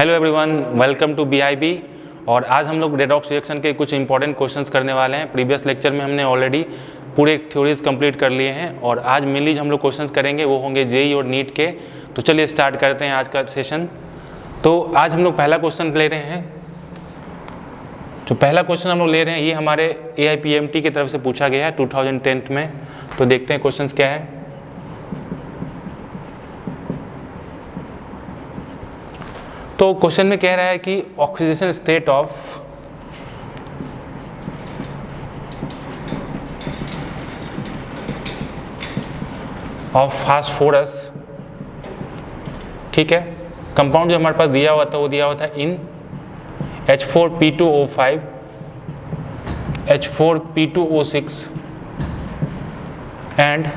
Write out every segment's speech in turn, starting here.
Hello everyone, welcome to BIB। और आज हम लोग रेडॉक्स रिएक्शन के कुछ इंपॉर्टेंट क्वेश्चंस करने वाले हैं। प्रीवियस लेक्चर में हमने ऑलरेडी पूरे थ्योरीज कंप्लीट कर लिए हैं और आज मेनली हम लोग क्वेश्चंस करेंगे वो होंगे जेई और नीट के। तो चलिए स्टार्ट करते हैं आज का सेशन। तो आज हम लोग पहला क्वेश्चन ले रहे हैं। जो पहला क्वेश्चन हम लोग ले रहे हैं ये हमारे AIPMT की तरफ से पूछा गया है 2010 में। तो देखते हैं क्वेश्चन क्या है। तो क्वेश्चन में कह रहा है कि ऑक्सीडेशन स्टेट ऑफ फास्फोरस, ठीक है, कंपाउंड जो हमारे पास दिया हुआ था वो दिया हुआ था इन H4P2O5, H4P2O6 एंड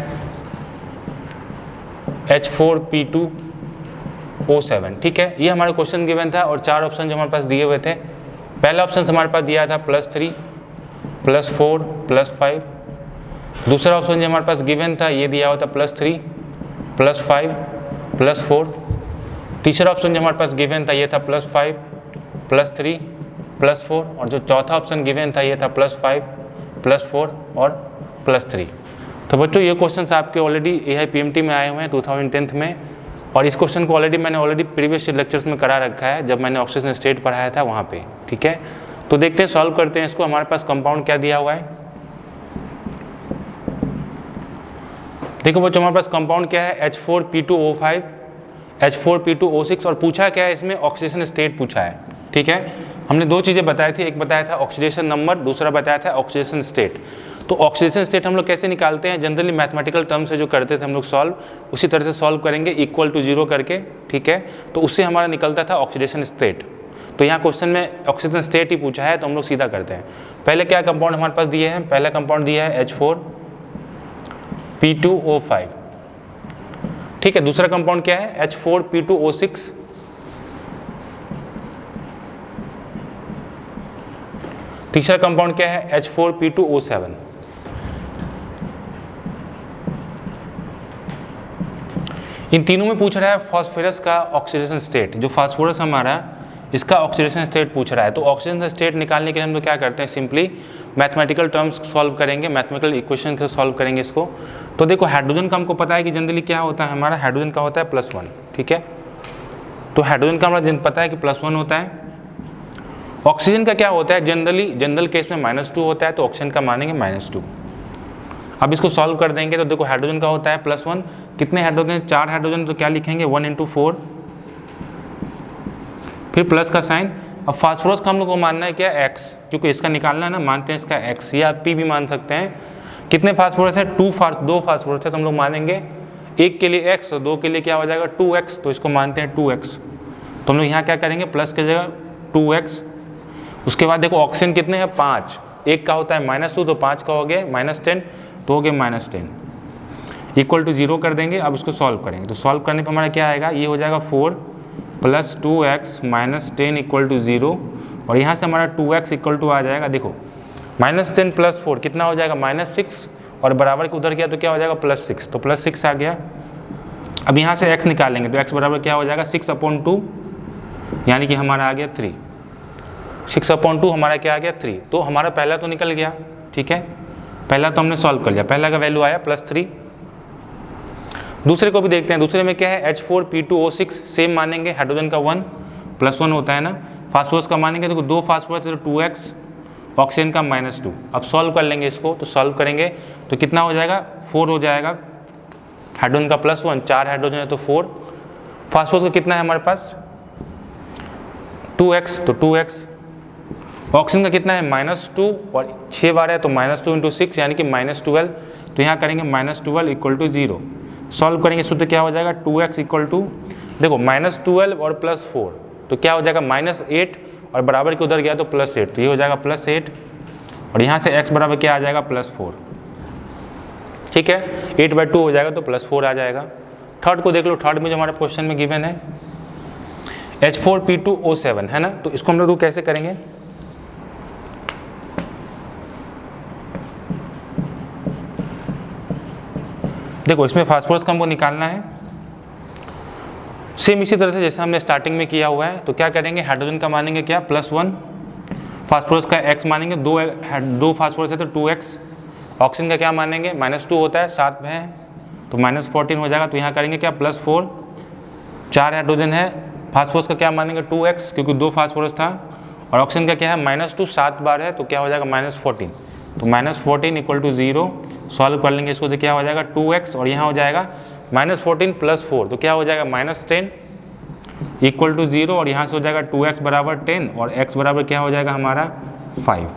H4P2O7। ठीक है, ये हमारा क्वेश्चन गिवन था और चार ऑप्शन जो हमारे पास दिए हुए थे। पहला ऑप्शन हमारे पास दिया था +3, +4, +5। दूसरा ऑप्शन जो हमारे पास गिवन था ये दिया हुआ था +3, +5, +4। तीसरा ऑप्शन जो हमारे पास गिवन था ये था +5, +3, +4। और जो चौथा ऑप्शन गिवन था ये था +5, +4 और +3। तो बच्चों ये क्वेश्चंस आपके ऑलरेडी AIPMT में आए हुए हैं 2010 में। और इस क्वेश्चन को मैंने प्रीवियस लेक्चर्स में करा रखा है जब मैंने ऑक्सीजन स्टेट पढ़ाया था वहाँ पे। ठीक है, तो देखते हैं, सॉल्व करते हैं इसको। हमारे पास कंपाउंड क्या दिया हुआ है, देखो बच्चों, हमारे पास कंपाउंड क्या है H4P2O5, H4P2O6 और पूछा क्या है इसमें, ऑक्सीडेशन स्टेट पूछा है। ठीक है, हमने दो चीज़ें बताई थी, एक बताया था ऑक्सीडेशन नंबर, दूसरा बताया था ऑक्सीडेशन स्टेट। तो ऑक्सीडेशन स्टेट हम लोग कैसे निकालते हैं, जनरली मैथमेटिकल टर्म से जो करते थे हम लोग सॉल्व, उसी तरह से सॉल्व करेंगे =0 करके। ठीक है, तो उससे हमारा निकलता था ऑक्सीडेशन स्टेट। तो यहाँ क्वेश्चन में ऑक्सीजन स्टेट ही पूछा है तो हम लोग सीधा करते हैं। पहले क्या कंपाउंड हमारे पास दिए हैं, पहला कंपाउंड दिया है H4P2O5। ठीक है, दूसरा कंपाउंड क्या है H4P2O6। तीसरा कंपाउंड क्या है H4P2O7। इन तीनों में पूछ रहा है फास्फोरस का ऑक्सीडेशन स्टेट। जो फास्फोरस हमारा इसका ऑक्सीडेशन स्टेट पूछ रहा है। तो ऑक्सीडेशन स्टेट निकालने के लिए हम लोग क्या करते हैं, सिंपली मैथमेटिकल टर्म्स सॉल्व करेंगे, मैथमेटिकल इक्वेशन से सॉल्व करेंगे इसको। तो देखो हाइड्रोजन का हमको पता है कि जनरली क्या होता है, हमारा हाइड्रोजन का होता है +1। ठीक है, तो हाइड्रोजन का हमारा पता है कि +1 होता है। ऑक्सीजन का क्या होता है, जनरल केस में -2 होता है, तो ऑक्सीजन का मानेंगे -2। अब इसको सॉल्व कर देंगे तो देखो हाइड्रोजन का होता है +1, कितने हाइड्रोजन, 4 हाइड्रोजन, तो क्या लिखेंगे 1 × 4, फिर प्लस का साइन। अब फास्फोरस का हम लोग को मानना है क्या, X, क्योंकि इसका निकालना है ना, मानते हैं इसका X या P भी मान सकते हैं। कितने फास्फोरस है, 2 फास्फोरस है, तो हम लोग मानेंगे एक के लिए X और 2 के लिए क्या हो जाएगा 2X, तो इसको मानते हैं 2X। तो हम लोग यहाँ क्या करेंगे, प्लस की जगह 2X। उसके बाद देखो ऑक्सीजन कितने हैं 5, एक का होता है -2, तो 5 का हो गया -10, तो हो गया -10 =0 कर देंगे। अब इसको सॉल्व करेंगे, तो सॉल्व करने पर हमारा क्या आएगा, ये हो जाएगा 4 + 2X - 10 = 0। और यहाँ से हमारा 2X = आ जाएगा, देखो -10 + 4 कितना हो जाएगा -6, और बराबर के उधर गया तो क्या हो जाएगा +6, तो +6 आ गया। अब यहाँ से X निकालेंगे तो X बराबर क्या हो जाएगा 6/2, यानी कि हमारा आ गया 3। 6/2 हमारा क्या आ गया 3। तो हमारा पहला तो निकल गया। ठीक है, पहला तो हमने सॉल्व कर लिया, पहला का वैल्यू आया +3। दूसरे को भी देखते हैं, दूसरे में क्या है H4P2O6, सेम मानेंगे, हाइड्रोजन का 1 +1 होता है ना। फास्फोरस का मानेंगे, देखो 2 फास्फोरस तो 2X, ऑक्सीजन का -2। अब सॉल्व कर लेंगे इसको, तो सॉल्व करेंगे तो कितना हो जाएगा 4 हो जाएगा। हाइड्रोजन का +1, 4 हाइड्रोजन है तो 4। फास्फोरस का कितना है हमारे पास 2X, तो 2X। ऑक्सीजन का कितना है -2 और 6 बार है तो -2 × 6 यानी कि -12। तो यहाँ करेंगे -12 = 0। सॉल्व करेंगे सूत्र क्या हो जाएगा 2X = देखो -12 और +4, तो क्या हो जाएगा -8, और बराबर के उधर गया तो +8, तो ये हो जाएगा +8। और यहाँ से X बराबर क्या आ जाएगा +4। ठीक है, 8/2 हो जाएगा तो +4 आ जाएगा। थर्ड को देख लो, थर्ड में जो हमारे क्वेश्चन में गिवन है H4P2O7 है ना, तो इसको हम लोग कैसे करेंगे, देखो इसमें फास्फोरस का हमको निकालना है, सेम इसी तरह से जैसे हमने स्टार्टिंग में किया हुआ है, तो क्या करेंगे, हाइड्रोजन का मानेंगे क्या +1, फास्फोरस का x मानेंगे, दो फास्फोरस है तो 2x, ऑक्सीजन का क्या मानेंगे -2 होता है, 7 में है तो -14 हो जाएगा, तो यहाँ करेंगे क्या +4, 4 हाइड्रोजन है, फास्फोरस का क्या मानेंगे 2x क्योंकि 2 फास्फोरस था, और ऑक्सीजन का क्या है -2, 7 बार है तो क्या हो जाएगा -14, तो -14 = 0, सॉल्व कर लेंगे इसको तो क्या हो जाएगा 2x, और यहाँ हो जाएगा -14 + 4 तो क्या हो जाएगा -10 = 0, और यहाँ से हो जाएगा 2x = 10 और x बराबर क्या हो जाएगा हमारा 5।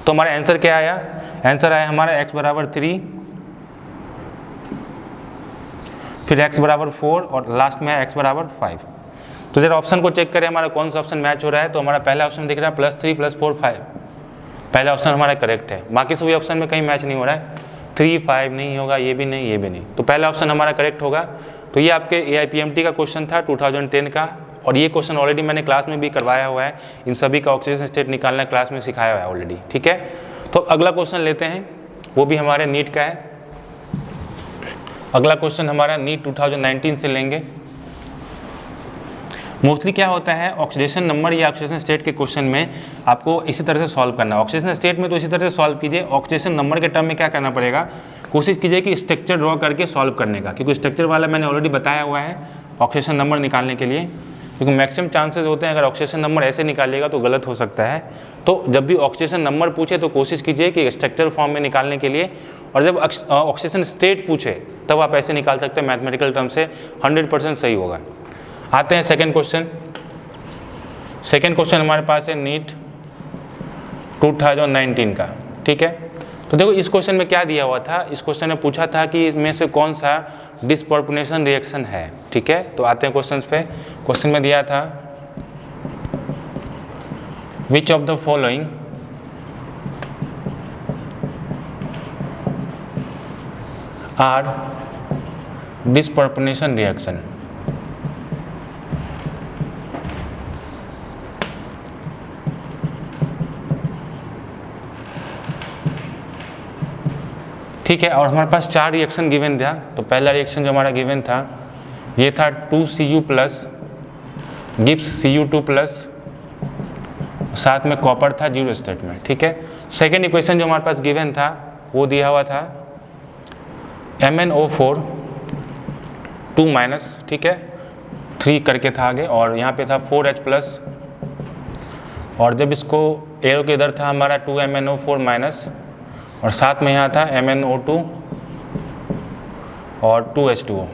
तो हमारा आंसर क्या आया, आंसर आया हमारा x = 3, फिर x = 4 और लास्ट में x = 5। तो जरा ऑप्शन को चेक करें हमारा कौन सा ऑप्शन मैच हो रहा है, तो हमारा पहला ऑप्शन दिख रहा है +3 + 4 5, पहला ऑप्शन हमारा करेक्ट है, बाकी सभी ऑप्शन में कहीं मैच नहीं हो रहा है, 3 5 नहीं होगा, ये भी नहीं, ये भी नहीं, तो पहला ऑप्शन हमारा करेक्ट होगा। तो ये आपके AIPMT का क्वेश्चन था 2010 का, और ये क्वेश्चन ऑलरेडी मैंने क्लास में भी करवाया हुआ है, इन सभी का ऑक्सीजन स्टेट निकालना क्लास में सिखाया हुआ है ऑलरेडी, ठीक है। तो अगला क्वेश्चन लेते हैं, वो भी हमारे नीट का है। अगला क्वेश्चन हमारा नीट 2019 से लेंगे। मोस्टली क्या होता है, ऑक्सीडेशन नंबर या ऑक्सीडेशन स्टेट के क्वेश्चन में आपको इसी तरह से सॉल्व करना है। ऑक्सीडेशन स्टेट में तो इसी तरह से सॉल्व कीजिए, ऑक्सीडेशन नंबर के टर्म में क्या करना पड़ेगा, कोशिश कीजिए कि स्ट्रक्चर ड्रॉ करके सॉल्व करने का, क्योंकि स्ट्रक्चर वाला मैंने ऑलरेडी बताया हुआ है ऑक्सीडेशन नंबर निकालने के लिए, क्योंकि मैक्सिमम चांसेस होते हैं अगर ऑक्सीडेशन नंबर ऐसे निकालिएगा तो गलत हो सकता है। तो जब भी ऑक्सीडेशन नंबर पूछे तो कोशिश कीजिए कि स्ट्रक्चर फॉर्म में निकालने के लिए, और जब ऑक्सीडेशन स्टेट पूछे तब आप ऐसे निकाल सकते हैं, मैथमेटिकल टर्म से 100% सही होगा। आते हैं सेकंड क्वेश्चन। सेकंड क्वेश्चन हमारे पास है नीट 2019 का, ठीक है। तो देखो इस क्वेश्चन में क्या दिया हुआ था, इस क्वेश्चन में पूछा था कि इसमें से कौन सा डिस्प्रोपोर्शनल रिएक्शन है, ठीक है। तो आते हैं क्वेश्चन पे। क्वेश्चन में दिया था which of the following are disproportional reaction. ठीक है, और हमारे पास 4 रिएक्शन गिवन था। तो पहला रिएक्शन जो हमारा गिवन था ये था 2Cu+ गिब्स Cu2+, साथ में कॉपर था 0 स्टेट में, ठीक है। सेकेंड इक्वेशन जो हमारे पास गिवन था वो दिया हुआ था MnO4 2-, ठीक है, 3 करके था आगे, और यहाँ पे था 4H+, और जब इसको एरो के इधर था हमारा 2MnO4-, और साथ में यहाँ था MnO2 और 2H2O,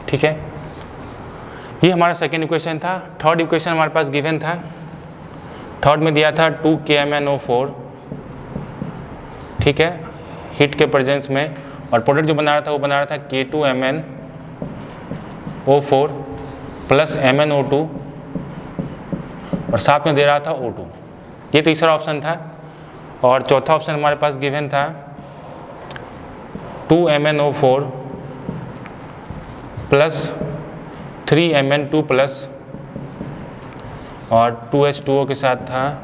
ठीक है। ये हमारा सेकेंड इक्वेशन था। थर्ड इक्वेशन हमारे पास गिवन था, थर्ड में दिया था 2KMnO4, ठीक है, हीट के प्रेजेंस में, और प्रोडक्ट जो बना रहा था वो बना रहा था K2MnO4 + MnO2, और साथ में दे रहा था O2। ये तीसरा ऑप्शन था। और चौथा ऑप्शन हमारे पास गिवन था 2MnO4 + 3Mn2+, और 2H2O के साथ था,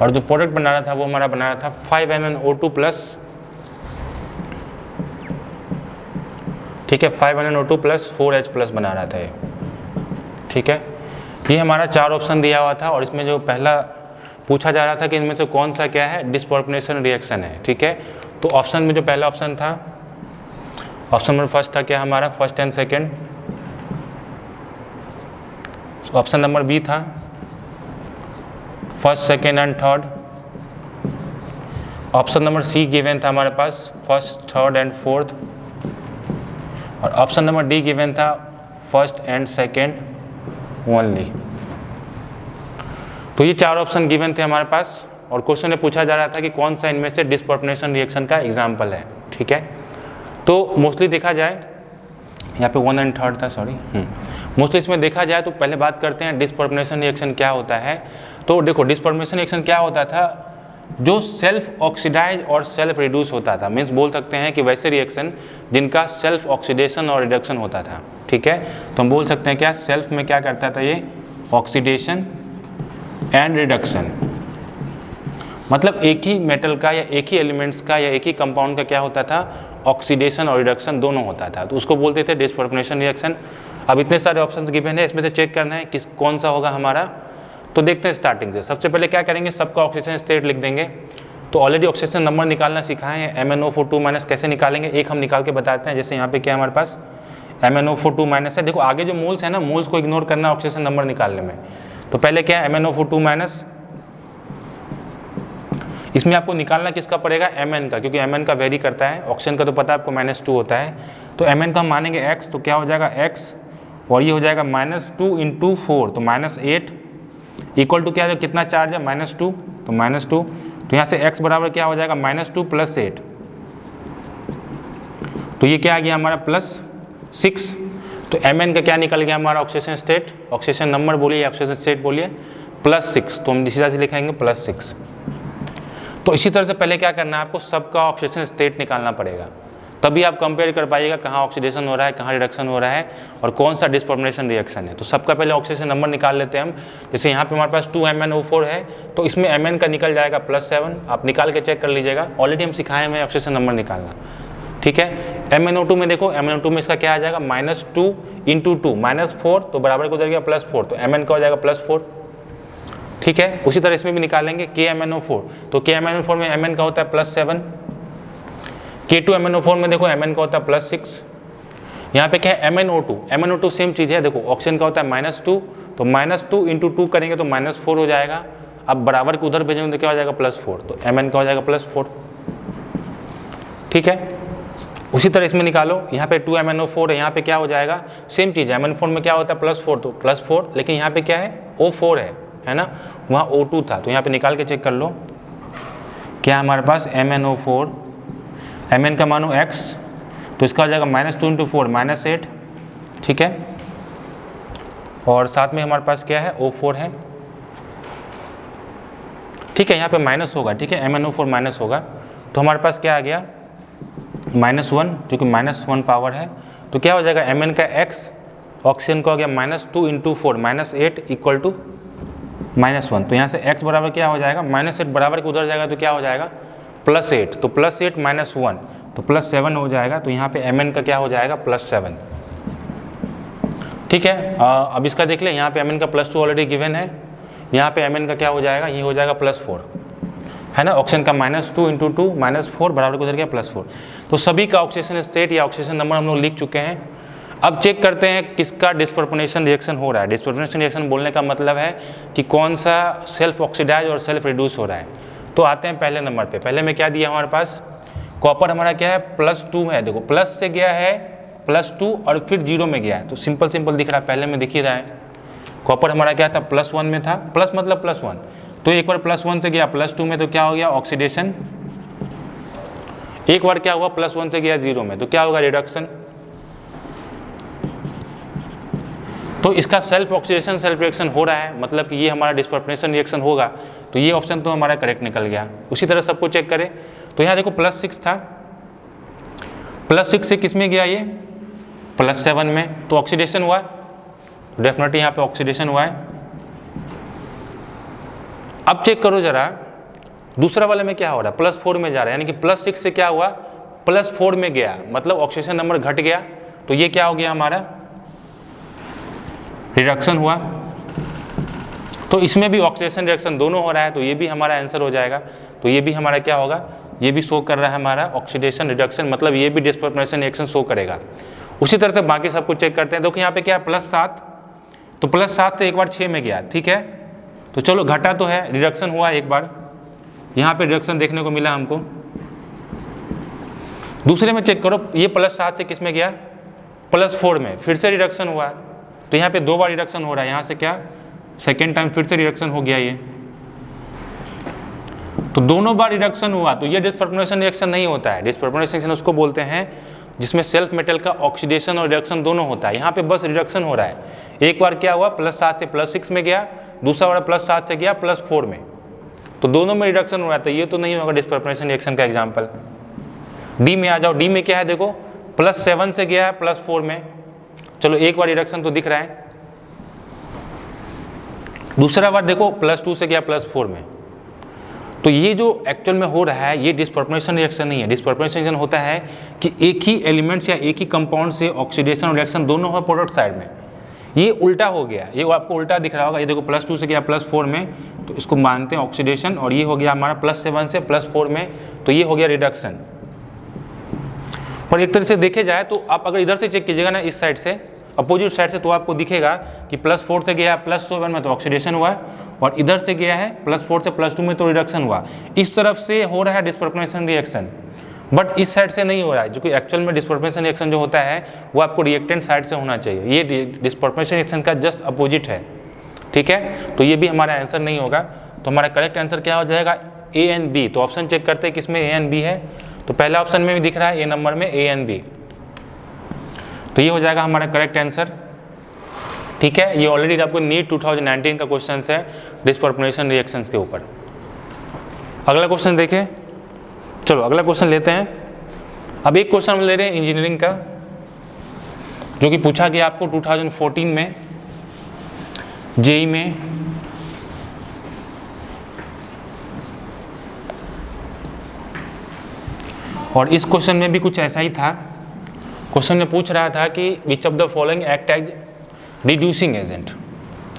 और जो प्रोडक्ट बना रहा था वो हमारा बना रहा था 5MnO2+, ठीक है, 5MnO2 + 4H+ बना रहा था ये, ठीक है। ये हमारा 4 ऑप्शन दिया हुआ था, और इसमें जो पहला पूछा जा रहा था कि इनमें से कौन सा क्या है डिस्प्रोपोर्शनल रिएक्शन है, ठीक है। तो ऑप्शन में जो पहला ऑप्शन था, ऑप्शन नंबर फर्स्ट था क्या हमारा, first and second. Option number B था first, second and third. Option number C given था हमारे पास फर्स्ट, थर्ड एंड फोर्थ, और ऑप्शन नंबर डी गिवन था फर्स्ट एंड सेकंड ओनली। तो ये 4 ऑप्शन गिवन थे हमारे पास, और क्वेश्चन में पूछा जा रहा था कि कौन सा इनमें से डिस्प्रोपोर्शनल रिएक्शन का एग्जाम्पल है, ठीक है। तो मोस्टली देखा जाए, यहाँ पे 1 एंड 3 था, सॉरी, मोस्टली इसमें देखा जाए तो पहले बात करते हैं डिस्प्रोपोर्शनल रिएक्शन क्या होता है। तो देखो डिस्प्रोपोर्शनल रिएक्शन क्या होता था, जो सेल्फ ऑक्सीडाइज और सेल्फ रिड्यूस होता था, मीन्स बोल सकते हैं कि वैसे रिएक्शन जिनका सेल्फ ऑक्सीडेशन और रिडक्शन होता था, ठीक है। तो हम बोल सकते हैं क्या, सेल्फ में क्या करता था ये, ऑक्सीडेशन एंड रिडक्शन, मतलब एक ही मेटल का या एक ही एलिमेंट्स का या एक ही कंपाउंड का क्या होता था, ऑक्सीडेशन और रिडक्शन दोनों होता था, तो उसको बोलते थे डिसप्रपोर्शनेट रिएक्शन। अब इतने सारे ऑप्शंस गिवन है, इसमें से चेक करना है किस कौन सा होगा हमारा। तो देखते हैं स्टार्टिंग से। सबसे पहले क्या करेंगे, सबका ऑक्सीजन स्टेट लिख देंगे। तो ऑलरेडी ऑक्सीजन नंबर निकालना सिखाए हैं, MnO4 कैसे निकालेंगे एक हम निकाल के बताते हैं। जैसे यहाँ पे क्या हमारे पास MnO4 है। देखो आगे जो मोल्स है ना, मोल्स को इग्नोर करना ऑक्सीजन नंबर निकालने में। तो पहले क्या है MnO4 इसमें आपको निकालना किसका पड़ेगा, Mn का, क्योंकि Mn का वेरी करता है। ऑक्सीजन का तो पता है आपको -2 होता है, तो Mn का हम मानेंगे x, तो क्या हो जाएगा x, और ये हो जाएगा -2 × 4, तो -8 इक्वल टू क्या है, कितना चार्ज है -2, तो -2, तो यहाँ से x बराबर क्या हो जाएगा -2 + 8, तो ये क्या आ गया हमारा +6। तो Mn का क्या निकल गया हमारा ऑक्सीजन स्टेट, ऑक्सीजन नंबर बोलिए या ऑक्सीजन स्टेट बोलिए, +6, तो हम सीधा से लिखेंगे +6। तो इसी तरह से पहले क्या करना है आपको, सबका ऑक्सीजन स्टेट निकालना पड़ेगा, तभी आप कंपेयर कर पाइएगा कहाँ ऑक्सीडेशन हो रहा है, कहाँ रिडक्शन हो रहा है और कौन सा डिसप्रपोर्शनेट रिएक्शन है। तो सबका पहले ऑक्सीजन नंबर निकाल लेते हैं हम। जैसे यहाँ पे हमारे पास 2MnO4 है, तो इसमें Mn का निकल जाएगा +7, आप निकाल के चेक कर लीजिएगा, ऑलरेडी हम सिखाए हैं ऑक्सीजन नंबर निकालना, ठीक है। MnO2 में देखो, MnO2 में इसका क्या आ जाएगा -2 × 2, -4, तो बराबर को उधर गया +4, तो Mn का हो जाएगा +4, ठीक है। उसी तरह इसमें भी निकालेंगे KMnO4, तो KMnO4 में Mn का होता है +7, K2MnO4 में देखो Mn का होता है +6। यहाँ पे क्या है MnO2 सेम चीज़ है, देखो ऑक्सीजन का होता है -2, तो -2 × 2 करेंगे तो -4 हो जाएगा। अब बराबर को उधर भेजेंगे तो क्या हो जाएगा +4, तो Mn का हो जाएगा +4, ठीक है। उसी तरह इसमें निकालो, यहाँ पे 2MnO4 है, यहाँ पे क्या हो जाएगा सेम चीज़ है, MnO4 में क्या होता है +4, तो +4, लेकिन यहाँ पे क्या है O4 है ना, वहाँ O2 था, तो यहाँ पे निकाल के चेक कर लो क्या हमारे पास MnO4, Mn का मानो x, तो इसका हो जाएगा -2 × 4 -8, ठीक है। और साथ में हमारे पास क्या है O4 है, ठीक है, यहाँ पे माइनस होगा, ठीक है, MnO4 माइनस होगा, तो हमारे पास क्या आ गया -1, जो कि -1 पावर है, तो क्या हो जाएगा Mn का x, ऑक्सीजन का हो गया -2 × 4 -8 इक्वल टू -1, तो यहाँ से x बराबर क्या हो जाएगा -8, बराबर के उधर जाएगा तो क्या हो जाएगा +8, तो +8 - 1, तो +7 हो जाएगा, तो यहाँ पे Mn का क्या हो जाएगा +7, ठीक है। अब इसका देख ले, यहाँ पे Mn का +2 ऑलरेडी गिवन है, यहाँ पे Mn का क्या हो जाएगा, ये हो जाएगा +4, है ना। ऑक्सीजन का -2 × 2 -4 बराबर को उधर गया +4, तो सभी का ऑक्सीजन स्टेट या ऑक्सीजन नंबर हम लोग लिख चुके हैं। अब चेक करते हैं किसका डिसप्रपोर्शनेशन रिएक्शन हो रहा है। डिसप्रपोर्शनेशन रिएक्शन बोलने का मतलब है कि कौन सा सेल्फ ऑक्सीडाइज और सेल्फ रिड्यूस हो रहा है। तो आते हैं पहले नंबर पे, पहले में क्या दिया हमारे पास, कॉपर हमारा क्या है +2 है, देखो प्लस से गया है +2 और फिर 0 में गया है, तो सिंपल दिख रहा है, पहले में दिख ही रहा है। कॉपर हमारा क्या था +1 में था, प्लस मतलब +1, तो एक बार +1 से गया +2 में, तो क्या हो गया ऑक्सीडेशन। एक बार क्या हुआ +1 से गया 0 में, तो क्या होगा रिडक्शन। तो इसका सेल्फ ऑक्सीडेशन सेल्फ रिएक्शन हो रहा है, मतलब कि ये हमारा डिसप्रपोर्शनेशन रिएक्शन होगा, तो ये ऑप्शन तो हमारा करेक्ट निकल गया। उसी तरह सबको चेक करें, तो यहाँ देखो +6 था, +6 से किस में गया ये +7 में, तो ऑक्सीडेशन हुआ, डेफिनेटली यहाँ पे ऑक्सीडेशन हुआ है। अब चेक करो जरा दूसरा वाले में क्या हो रहा है, +4 में जा रहा है, यानी कि +6 से क्या हुआ +4 में गया, मतलब ऑक्सीजन नंबर घट गया, तो ये क्या हो गया हमारा रिडक्शन हुआ। तो इसमें भी ऑक्सीडेशन रिएक्शन दोनों हो रहा है, तो ये भी हमारा आंसर हो जाएगा। तो ये भी हमारा क्या होगा, ये भी शो कर रहा है हमारा ऑक्सीडेशन रिडक्शन, मतलब ये भी डिसप्रपोर्शनेशन रिएक्शन शो करेगा। उसी तरह से बाकी सब कुछ चेक करते हैं। देखो यहाँ पे क्या है +7, तो +7 से एक बार 6 में गया, ठीक है, तो चलो घटा तो है, रिडक्शन हुआ एक बार, यहाँ पे रिडक्शन देखने को मिला हमको। दूसरे में चेक करो, ये +7 से किस में गया +4 में, फिर से रिडक्शन हुआ, तो यहाँ पे 2 बार रिडक्शन हो रहा है, यहाँ से क्या सेकेंड टाइम फिर से रिडक्शन हो गया ये, तो दोनों बार रिडक्शन हुआ, तो ये डिसप्रपोर्शनेशन रिएक्शन नहीं होता है। डिसप्रपोर्शनेशन रिएक्शन उसको बोलते हैं जिसमें सेल्फ मेटल का ऑक्सीडेशन और रिडक्शन दोनों होता है। यहाँ पे बस रिडक्शन हो रहा है, एक बार क्या हुआ +7 से +6 में गया, दूसरा बार +7 से गया +4 में, तो दोनों में रिडक्शन हो रहा था, ये तो नहीं होगा डिसप्रपोर्शनेशन रिएक्शन का एग्जाम्पल। डी में आ जाओ, डी में क्या है देखो +7 से गया है +4 में, चलो एक बार रिडक्शन तो दिख रहा है, दूसरा बार देखो +2 से गया +4 में, तो ये जो एक्चुअल में हो रहा है ये डिस्प्रोपोर्शनल रिएक्शन नहीं है। डिस्प्रोपोर्शनल रिएक्शन होता है कि एक ही एलिमेंट्स या एक ही कंपाउंड से ऑक्सीडेशन और रिएक्शन दोनों हो प्रोडक्ट साइड में। ये उल्टा हो गया, ये आपको उल्टा दिख रहा होगा। ये देखो +2 से गया +4 में, तो इसको मानते हैं ऑक्सीडेशन, और ये हो गया हमारा +7 से +4 में, तो ये हो गया रिडक्शन। और एक तरह से देखे जाए तो आप अगर इधर से चेक कीजिएगा ना, इस साइड से अपोजिट साइड से, तो आपको दिखेगा कि +4 से गया +7 में तो ऑक्सीडेशन हुआ, और इधर से गया है +4 से +2 में तो रिडक्शन हुआ। इस तरफ से हो रहा है डिस्प्रोपोर्शनल रिएक्शन, बट इस साइड से नहीं हो रहा है, जो कि एक्चुअल में डिस्प्रोपोर्शनल रिएक्शन जो होता है वो आपको रिएक्टेंट साइड से होना चाहिए। ये डिस्प्रोपोर्शनल रिएक्शन का जस्ट अपोजिट है, ठीक है। तो ये भी हमारा आंसर नहीं होगा। तो हमारा करेक्ट आंसर क्या हो जाएगा, ए एंड बी। तो ऑप्शन चेक करते हैं किसमें ए एंड बी है। तो पहला ऑप्शन में भी दिख रहा है ए नंबर में ए एंड बी, तो ये हो जाएगा हमारा करेक्ट आंसर, ठीक है। ये ऑलरेडी आपको नीट 2019 का क्वेश्चन है डिस्प्रोपोर्शनल रिएक्शंस के ऊपर। अगला क्वेश्चन देखें, चलो अगला क्वेश्चन लेते हैं। अब एक क्वेश्चन हम ले रहे हैं इंजीनियरिंग का, जो कि पूछा गया आपको 2014 में जेई में। और इस क्वेश्चन में भी कुछ ऐसा ही था। क्वेश्चन में पूछ रहा था कि which of the following act as reducing agent,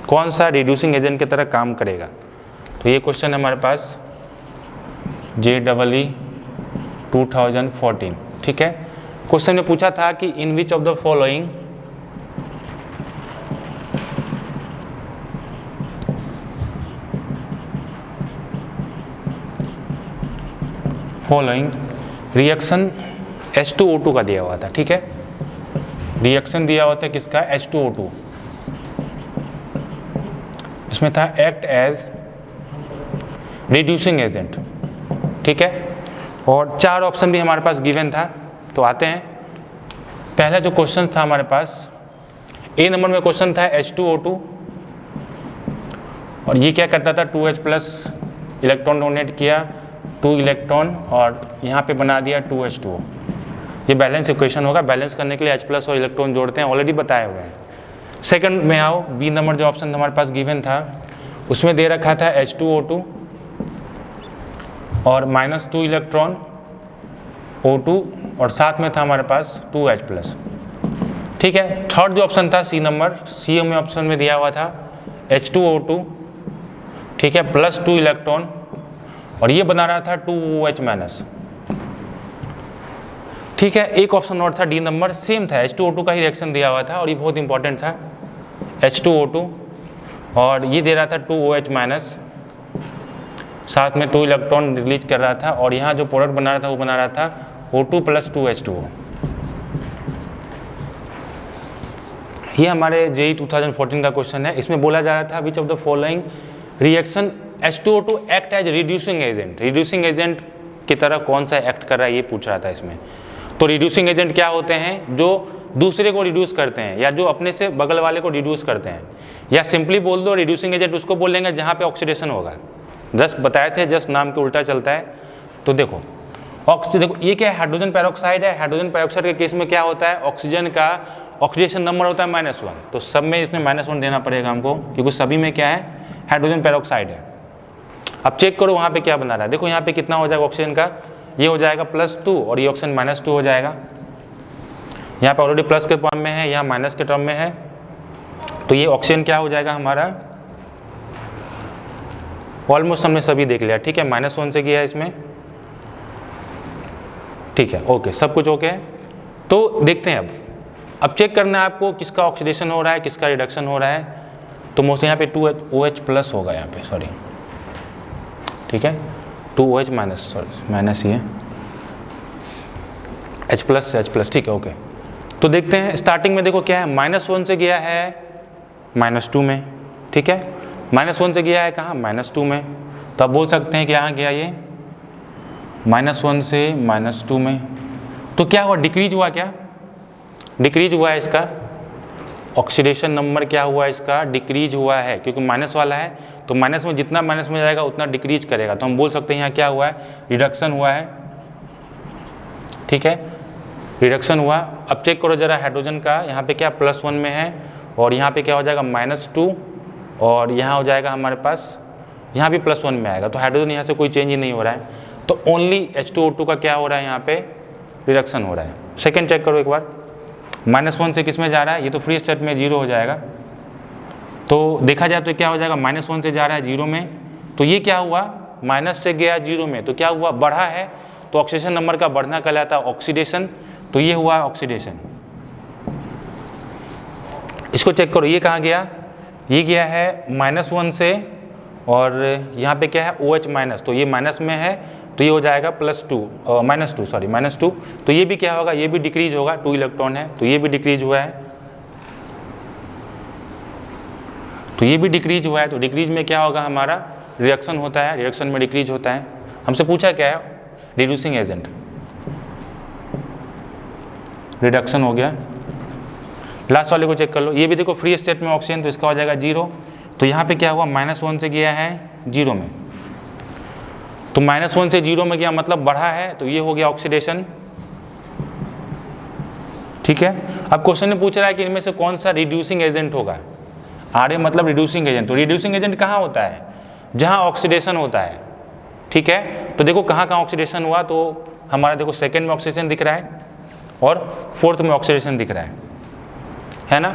कौन सा रिड्यूसिंग एजेंट की तरह काम करेगा। तो ये क्वेश्चन हमारे पास JEE 2014, ठीक है। क्वेश्चन में पूछा था कि in which of the following reaction H2O2 का दिया हुआ था, ठीक है। रिएक्शन दिया हुआ था किसका, H2O2। इसमें था एक्ट एज रिड्यूसिंग एजेंट, ठीक है। और 4 ऑप्शन भी हमारे पास गिवन था। तो आते हैं, पहला जो क्वेश्चन था हमारे पास ए नंबर में क्वेश्चन था H2O2, और ये क्या करता था 2H+ इलेक्ट्रॉन डोनेट किया 2 इलेक्ट्रॉन, और यहाँ पे बना दिया 2H2O। ये बैलेंस इक्वेशन होगा। बैलेंस करने के लिए H+ और इलेक्ट्रॉन जोड़ते हैं, ऑलरेडी बताए हुए हैं। सेकंड में आओ, बी नंबर जो ऑप्शन हमारे पास गिवन था उसमें दे रखा था H2O2 और -2 इलेक्ट्रॉन O2, और साथ में था हमारे पास 2H+, ठीक है। थर्ड जो ऑप्शन था सी नंबर, सी में ऑप्शन में दिया हुआ था H2O2, ठीक है, +2 इलेक्ट्रॉन, और ये बना रहा था 2OH-, ठीक है। एक ऑप्शन और था डी नंबर, सेम था, H2O2 का ही रिएक्शन दिया हुआ था, और ये बहुत इंपॉर्टेंट था H2O2, और ये दे रहा था 2OH-, साथ में 2 इलेक्ट्रॉन रिलीज कर रहा था, और यहाँ जो प्रोडक्ट बना रहा था वो बना रहा था O2 + 2H2O। ये हमारे JEE 2014 का क्वेश्चन है। इसमें बोला जा रहा था which of the following reaction H2O2 act as reducing agent, reducing agent की तरह कौन सा एक्ट कर रहा है ये पूछ रहा था इसमें। तो रिड्यूसिंग एजेंट क्या होते हैं, जो दूसरे को रिड्यूस करते हैं, या जो अपने से बगल वाले को रिड्यूस करते हैं, या सिंपली बोल दो रिड्यूसिंग एजेंट उसको बोलेंगे जहाँ पे ऑक्सीडेशन होगा। जस्ट बताए थे, जस्ट नाम के उल्टा चलता है। तो देखो देखो ये क्या है, हाइड्रोजन पेरोक्साइड है। हाइड्रोजन पेरोक्साइड के केस में क्या होता है, ऑक्सीजन का ऑक्सीडेशन नंबर होता है -1, तो सब में इसमें -1 देना पड़ेगा हमको, क्योंकि सभी में क्या है, हाइड्रोजन पेरोक्साइड है। अब चेक करो वहाँ पे क्या बना रहा है। देखो यहाँ पे कितना हो जाएगा ऑक्सीजन का, ये हो जाएगा +2, और ये ऑक्सीजन -2 हो जाएगा। यहाँ पे ऑलरेडी प्लस के टर्म में है, यहाँ माइनस के टर्म में है, तो ये ऑक्सीजन क्या हो जाएगा हमारा, ऑलमोस्ट हमने सभी देख लिया, ठीक है। -1 से किया है इसमें, ठीक है, ओके, सब कुछ ओके है। तो देखते हैं अब चेक करना है आपको किसका ऑक्सीडेशन हो रहा है, किसका रिडक्शन हो रहा है। तो मोस्टली यहाँ पे 2OH+ होगा, यहाँ पे सॉरी, ठीक है, 2OH-, सॉरी माइनस ही है, H+, ठीक है, ओके। तो देखते हैं स्टार्टिंग में, देखो क्या है, -1 से गया है -2 में, ठीक है। -1 से गया है कहाँ, -2 में, तो आप बोल सकते हैं कि यहाँ गया ये -1 से -2 में। तो क्या हुआ, डिक्रीज हुआ, क्या डिक्रीज हुआ है इसका ऑक्सीडेशन नंबर, क्या हुआ इसका, डिक्रीज हुआ है, क्योंकि माइनस वाला है, तो माइनस में जितना माइनस में जाएगा उतना डिक्रीज करेगा। तो हम बोल सकते हैं यहाँ क्या हुआ है, रिडक्शन हुआ है, ठीक है, रिडक्शन हुआ। अब चेक करो जरा हाइड्रोजन का, यहाँ पे क्या +1 में है, और यहाँ पे क्या हो जाएगा -2, और यहाँ हो जाएगा हमारे पास, यहाँ भी +1 में आएगा, तो हाइड्रोजन यहाँ से कोई चेंज ही नहीं हो रहा है, तो ओनली H2O2 का क्या हो रहा है, यहाँ पे रिडक्शन हो रहा है। सेकेंड चेक करो एक बार, -1 से किस में जा रहा है, ये तो फ्री स्टेट में 0 हो जाएगा, तो देखा जाए तो क्या हो जाएगा, -1 से जा रहा है 0 में, तो ये क्या हुआ, माइनस से गया 0 में, तो क्या हुआ, बढ़ा है, तो ऑक्सीडेशन नंबर का बढ़ना कहलाता है ऑक्सीडेशन, तो ये हुआ ऑक्सीडेशन। इसको चेक करो, ये कहाँ गया, ये गया है -1 से, और यहाँ पे क्या है OH-, तो ये माइनस में है, तो ये हो जाएगा -2, तो ये भी क्या होगा, ये भी डिक्रीज होगा, 2 इलेक्ट्रॉन है, तो ये भी डिक्रीज हुआ है, तो डिक्रीज में क्या होगा, हमारा रिएक्शन होता है, रिएक्शन में डिक्रीज होता है। हमसे पूछा क्या है, रिड्यूसिंग एजेंट, रिडक्शन हो गया। लास्ट वाले को चेक कर लो, ये भी देखो फ्री स्टेट में ऑक्सीजन, तो इसका हो जाएगा 0, तो यहाँ पे क्या हुआ, -1 से गया है 0 में, तो -1 से 0 में गया मतलब बढ़ा है, तो ये हो गया ऑक्सीडेशन। ठीक है, अब क्वेश्चन में पूछ रहा है कि इनमें से कौन सा रिड्यूसिंग एजेंट होगा, RA मतलब रिड्यूसिंग एजेंट, तो रिड्यूसिंग एजेंट कहाँ होता है, जहाँ ऑक्सीडेशन होता है। ठीक है, तो देखो कहाँ ऑक्सीडेशन हुआ, तो हमारा देखो सेकेंड में ऑक्सीडेशन दिख रहा है और फोर्थ में ऑक्सीडेशन दिख रहा है ना,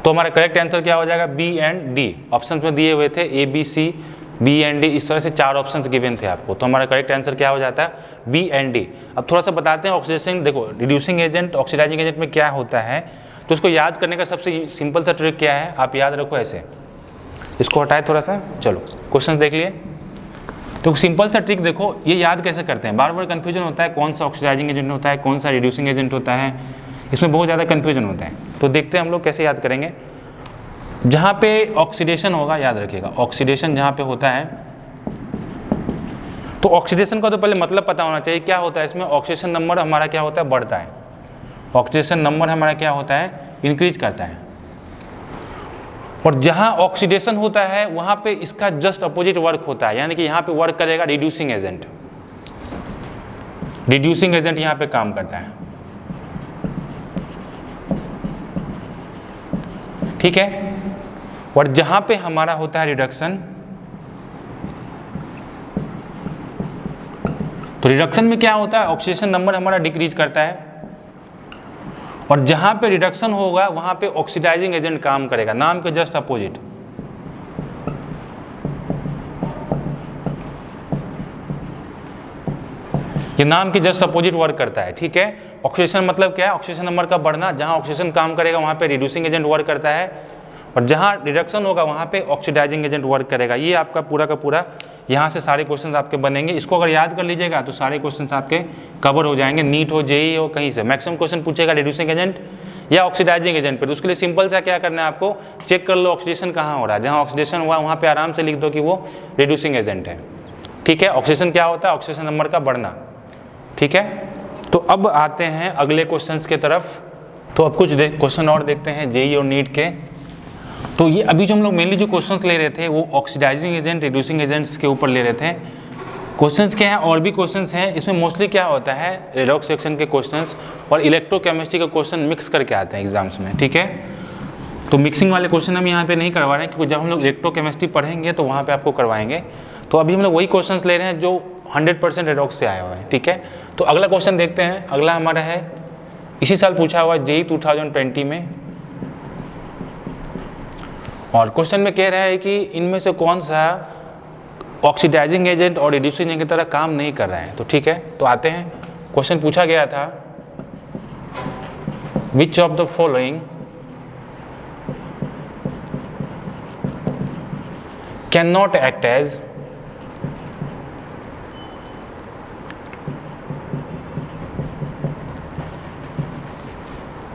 तो हमारा करेक्ट आंसर क्या हो जाएगा, B and D। ऑप्शन में दिए हुए थे A, B, C, B and D, इस तरह से 4 ऑप्शंस गिवन थे आपको, तो हमारा करेक्ट आंसर क्या हो जाता है, B and D। अब थोड़ा सा बताते हैं ऑक्सीडेशन, देखो रिड्यूसिंग एजेंट ऑक्सीडाइजिंग एजेंट में क्या होता है, तो उसको याद करने का सबसे सिंपल सा ट्रिक क्या है, आप याद रखो ऐसे, इसको हटाए थोड़ा सा, चलो क्वेश्चन देख लिए। तो सिंपल सा ट्रिक देखो, ये याद कैसे करते हैं, बार बार कन्फ्यूजन होता है, कौन सा ऑक्सीडाइजिंग एजेंट होता है, कौन सा रिड्यूसिंग एजेंट होता है, इसमें बहुत ज़्यादा कन्फ्यूजन होता है। तो देखते हैं हम लोग कैसे याद करेंगे। जहाँ पे ऑक्सीडेशन होगा, याद रखिएगा, ऑक्सीडेशन जहाँ पे होता है, तो ऑक्सीडेशन का तो पहले मतलब पता होना चाहिए क्या होता है इसमें, ऑक्सीडेशन नंबर हमारा क्या होता है, बढ़ता है, ऑक्सीडेशन नंबर हमारा क्या होता है, इंक्रीज करता है। और जहाँ ऑक्सीडेशन होता है वहाँ पे इसका जस्ट अपोजिट वर्क होता है, यानी कि यहाँ पे वर्क करेगा रिड्यूसिंग एजेंट, रिड्यूसिंग एजेंट यहाँ पे काम करता है। ठीक है, और जहां पे हमारा होता है रिडक्शन, तो रिडक्शन में क्या होता है, ऑक्सीडेशन नंबर हमारा डिक्रीज करता है, और जहां पे रिडक्शन होगा वहां पे ऑक्सीडाइजिंग एजेंट काम करेगा, नाम के जस्ट अपोजिट। ये नाम के जस्ट अपोजिट वर्क करता है। ठीक है, ऑक्सीडेशन मतलब क्या है, ऑक्सीडेशन नंबर का बढ़ना, जहां ऑक्सीडेशन काम करेगा वहां पे रिड्यूसिंग एजेंट वर्क करता है, और जहां रिडक्शन होगा वहां पे ऑक्सीडाइजिंग एजेंट वर्क करेगा। ये आपका पूरा का पूरा यहाँ से सारे क्वेश्चंस आपके बनेंगे, इसको अगर याद कर लीजिएगा तो सारे क्वेश्चंस आपके कवर हो जाएंगे, नीट हो, जेईई हो, कहीं से मैक्सिमम क्वेश्चन पूछेगा रिड्यूसिंग एजेंट या ऑक्सीडाइजिंग एजेंट पे। तो उसके लिए सिंपल सा क्या करना है आपको, चेक कर लो ऑक्सीडेशन कहाँ हो रहा है, जहाँ ऑक्सीडेशन हुआ वहाँ पे आराम से लिख दो कि वो रिड्यूसिंग एजेंट है। ठीक है, ऑक्सीडेशन क्या होता है, ऑक्सीडेशन नंबर का बढ़ना। ठीक है, तो अब आते हैं अगले क्वेश्चंस के तरफ। तो अब कुछ क्वेश्चन और देखते हैं जेईई और नीट के। तो ये अभी जो हम लोग मेनली जो क्वेश्चंस ले रहे थे वो ऑक्सीडाइजिंग एजेंट, रिड्यूसिंग एजेंट्स के ऊपर ले रहे थे। क्वेश्चंस क्या है, और भी क्वेश्चंस हैं, इसमें मोस्टली क्या होता है, रेडॉक्स सेक्शन के क्वेश्चंस और इलेक्ट्रोकेमिस्ट्री के क्वेश्चन मिक्स करके आते हैं एग्जाम्स में। ठीक है, तो मिक्सिंग वाले क्वेश्चन हम यहाँ पे नहीं करवा रहे हैं, क्योंकि जब हम लोग इलेक्ट्रोकेमिस्ट्री पढ़ेंगे तो वहाँ पे आपको करवाएंगे। तो अभी हम लोग वही क्वेश्चंस ले रहे हैं जो 100% रेडॉक्स से आए हुए हैं। ठीक है, तो अगला क्वेश्चन देखते हैं। अगला हमारा है, इसी साल पूछा हुआ जेईई 2020 में, और क्वेश्चन में कह रहा है कि इनमें से कौन सा ऑक्सीडाइजिंग एजेंट और रिड्यूसिंग एजेंट की तरह काम नहीं कर रहा है। तो ठीक है, तो आते हैं, क्वेश्चन पूछा गया था, which of the following can not act as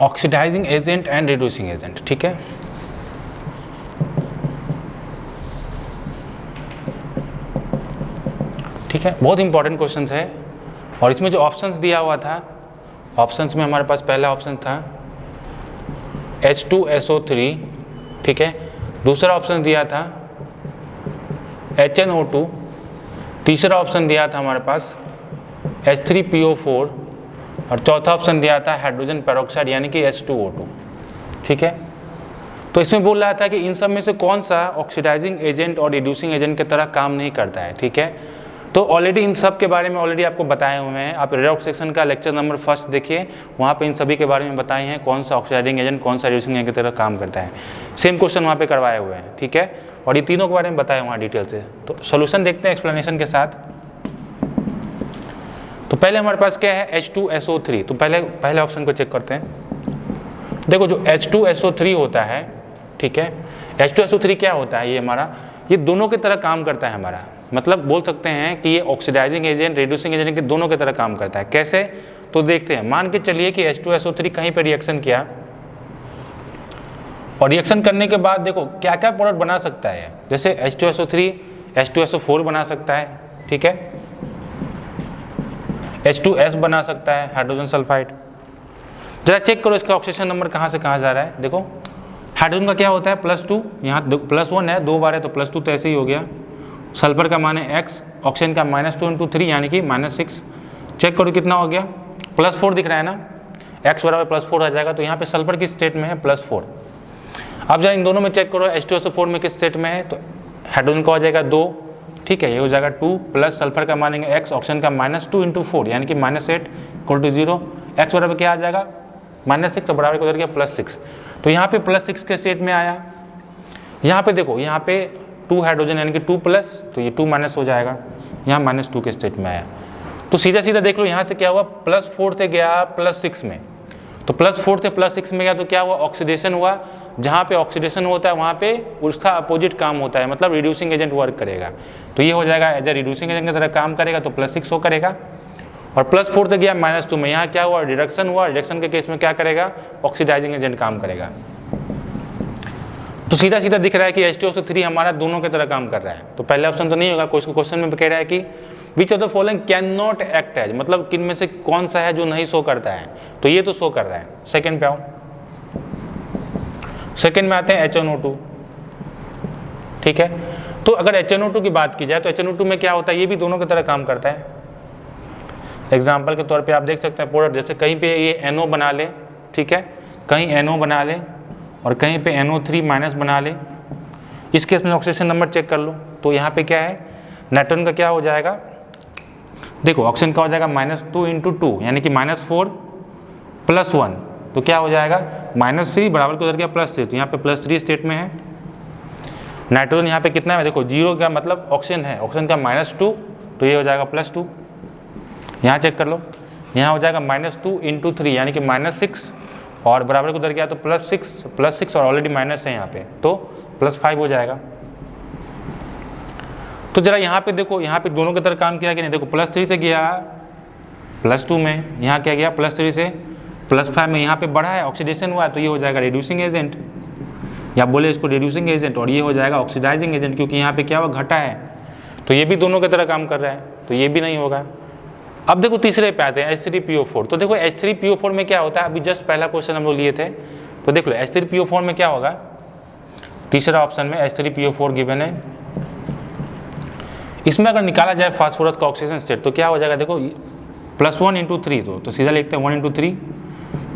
oxidizing agent and reducing agent. ठीक है, ठीक है, बहुत इंपॉर्टेंट क्वेश्चन है। और इसमें जो ऑप्शंस दिया हुआ था, ऑप्शंस में हमारे पास पहला ऑप्शन था H2SO3। ठीक है, दूसरा ऑप्शन दिया था HNO2, तीसरा ऑप्शन दिया था हमारे पास H3PO4, और चौथा ऑप्शन दिया था हाइड्रोजन पेरोक्साइड यानी कि H2O2। ठीक है, तो इसमें बोल रहा था कि इन सब में से कौन सा ऑक्सीडाइजिंग एजेंट और रिड्यूसिंग एजेंट की तरह काम नहीं करता है, ठीक है। तो ऑलरेडी इन सब के बारे में ऑलरेडी आपको बताए हुए हैं, आप रेडॉक्स सेक्शन का लेक्चर नंबर 1 देखिए, वहाँ पे इन सभी के बारे में बताए हैं कौन सा ऑक्सीडाइजिंग एजेंट कौन सा रिड्यूसिंग एजेंट की तरह काम करता है। सेम क्वेश्चन वहाँ पे करवाए हुए हैं, ठीक है, और ये तीनों के बारे में बताए वहाँ डिटेल से। तो सोल्यूशन देखते हैं एक्सप्लेनेशन के साथ। तो पहले हमारे पास क्या है, H2SO3। तो पहले ऑप्शन को चेक करते हैं। देखो जो H2SO3 होता है, ठीक है, H2SO3 क्या होता है, ये हमारा ये दोनों की तरह काम करता है हमारा, मतलब बोल सकते हैं कि ये ऑक्सीडाइजिंग एजेंट रिड्यूसिंग एजेंट के दोनों की तरह काम करता है। कैसे, तो देखते हैं। मान के चलिए कि H2SO3 कहीं पे रिएक्शन किया और रिएक्शन करने के बाद देखो क्या क्या प्रोडक्ट बना सकता है, जैसे H2SO3 H2SO4 बना सकता है, ठीक है, H2S बना सकता है, हाइड्रोजन सल्फाइड। जरा चेक करो इसका ऑक्सीडेशन नंबर कहाँ से कहाँ जा रहा है। देखो हाइड्रोजन का क्या होता है +2, यहाँ +1 है, 2 बार है तो +2 तो ऐसे ही हो गया। सल्फर का मान है x, ऑक्सीजन का -2 × 3 यानी कि -6। चेक करो कितना हो गया, +4 दिख रहा है ना, x बराबर +4 आ जाएगा। तो यहाँ पे सल्फर किस स्टेट में है, +4। अब जरा इन दोनों में चेक करो, H2SO4 में किस स्टेट में है, तो हाइड्रोजन का हो जाएगा 2, ठीक है, ये हो जाएगा 2 प्लस सल्फर का मानेंगे x, ऑक्सीजन का -2 × 4 यानी कि -8 = 0। x बराबर क्या आ जाएगा, -6 बराबर को उधर गया +6। तो यहाँ पे +6 के स्टेट में आया। यहाँ पे देखो, यहाँ पे 2 हाइड्रोजन यानी कि 2+, तो ये 2- हो जाएगा, यहाँ -2 के स्टेट में आया। तो सीधा सीधा देख लो यहाँ से क्या हुआ, +4 से गया +6 में, तो +4 से +6 में गया तो क्या हुआ, ऑक्सीडेशन हुआ। जहाँ पे ऑक्सीडेशन होता है वहाँ पे उसका अपोजिट काम होता है, मतलब रिड्यूसिंग एजेंट वर्क करेगा। तो ये हो जाएगा एज ए रिड्यूसिंग एजेंट की तरह काम करेगा, तो +6 हो करेगा। और +4 से गया -2 में, यहाँ क्या हुआ, रिडक्शन हुआ। रिडक्शन के केस में क्या करेगा, ऑक्सीडाइजिंग एजेंट काम करेगा। तो सीधा सीधा दिख रहा है कि H2SO3 हमारा दोनों की तरह काम कर रहा है। तो पहले ऑप्शन तो नहीं होगा, क्वेश्चन में कह रहा है कि which of the following can not act as, मतलब किन में से कौन सा है जो नहीं शो करता है, तो ये तो शो कर रहा है। सेकंड पे आओ, सेकंड में आते हैं HNO2, ठीक है। तो अगर HNO2 की बात की जाए तो HNO2 में क्या होता है, ये भी दोनों की तरह काम करता है। एग्जाम्पल के तौर पे आप देख सकते हैं प्रोडक्ट, जैसे कहीं पे ये NO बना ले, ठीक है, कहीं NO बना ले और कहीं पे NO3- बना ले। इस केस में ऑक्सीडेशन नंबर चेक कर लो, तो यहाँ पे क्या है, नाइट्रोजन का क्या हो जाएगा, देखो ऑक्सीजन का हो जाएगा -2 × 2 यानी कि -4 + 1, तो क्या हो जाएगा -3 बराबर को उधर गया +3, तो यहाँ पे +3 स्टेट में है। नाइट्रोजन यहाँ पे कितना है, देखो 0 का मतलब ऑक्सीजन है, ऑक्सीजन का -2, तो ये हो जाएगा +2। यहाँ चेक कर लो, यहाँ हो जाएगा -2 × 3 यानी कि -6 और बराबर को उधर गया तो +6 और ऑलरेडी माइनस है यहाँ पे, तो +5 हो जाएगा। तो जरा यहाँ पे देखो, यहाँ पे दोनों की तरह काम किया कि नहीं, देखो +3 से गया +2 में, यहाँ क्या गया +3 से +5 में, यहाँ पे बढ़ा है, ऑक्सीडेशन हुआ है, तो ये हो जाएगा रिड्यूसिंग एजेंट, या बोले इसको रिड्यूसिंग एजेंट, और ये हो जाएगा ऑक्सीडाइजिंग एजेंट, क्योंकि यहाँ पे क्या हुआ, घटा है, तो ये भी दोनों की तरह काम कर रहा है, तो ये भी नहीं होगा। अब देखो तीसरे पे आते हैं H3PO4। तो देखो H3PO4 में क्या होता है, अभी जस्ट पहला क्वेश्चन हम लोग लिए थे, तो देख लो H3PO4 में क्या होगा, तीसरा ऑप्शन में H3PO4 गिवन है। इसमें अगर निकाला जाए फास्फोरस का ऑक्सीजन स्टेट तो क्या हो जाएगा, देखो +1 × 3, तो सीधा लिखते हैं 1 × 3,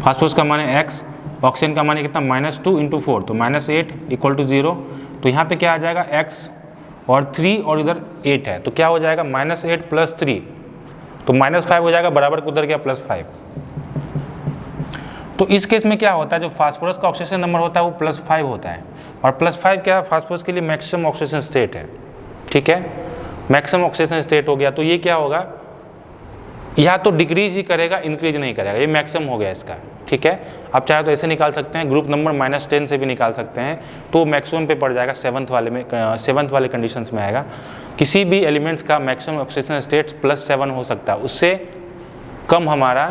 फास्फोरस का मान है x, ऑक्सीजन का मान है कितना -2 × 4, तो -8 = 0। तो यहाँ पे क्या आ जाएगा x और 3 और इधर 8 है, तो क्या हो जाएगा -8 + 3, तो -5 हो जाएगा, बराबर को उधर गया +5। तो इस केस में क्या होता है, जो फास्फोरस का ऑक्सीजन नंबर होता है वो +5 होता है, और +5 क्या फास्फोरस के लिए मैक्सिमम ऑक्सीजन स्टेट है, ठीक है, मैक्सिमम ऑक्सीजन स्टेट हो गया। तो ये क्या होगा, या तो डिक्रीज ही करेगा, इंक्रीज नहीं करेगा, ये मैक्सिमम हो गया इसका, ठीक है। आप चाहे तो ऐसे निकाल सकते हैं, ग्रुप नंबर -10 से भी निकाल सकते हैं, तो मैक्सिमम पे पड़ जाएगा, 7th वाले कंडीशंस में आएगा। किसी भी एलिमेंट्स का मैक्सिमम ऑक्सीजन स्टेट +7 हो सकता है, उससे कम हमारा,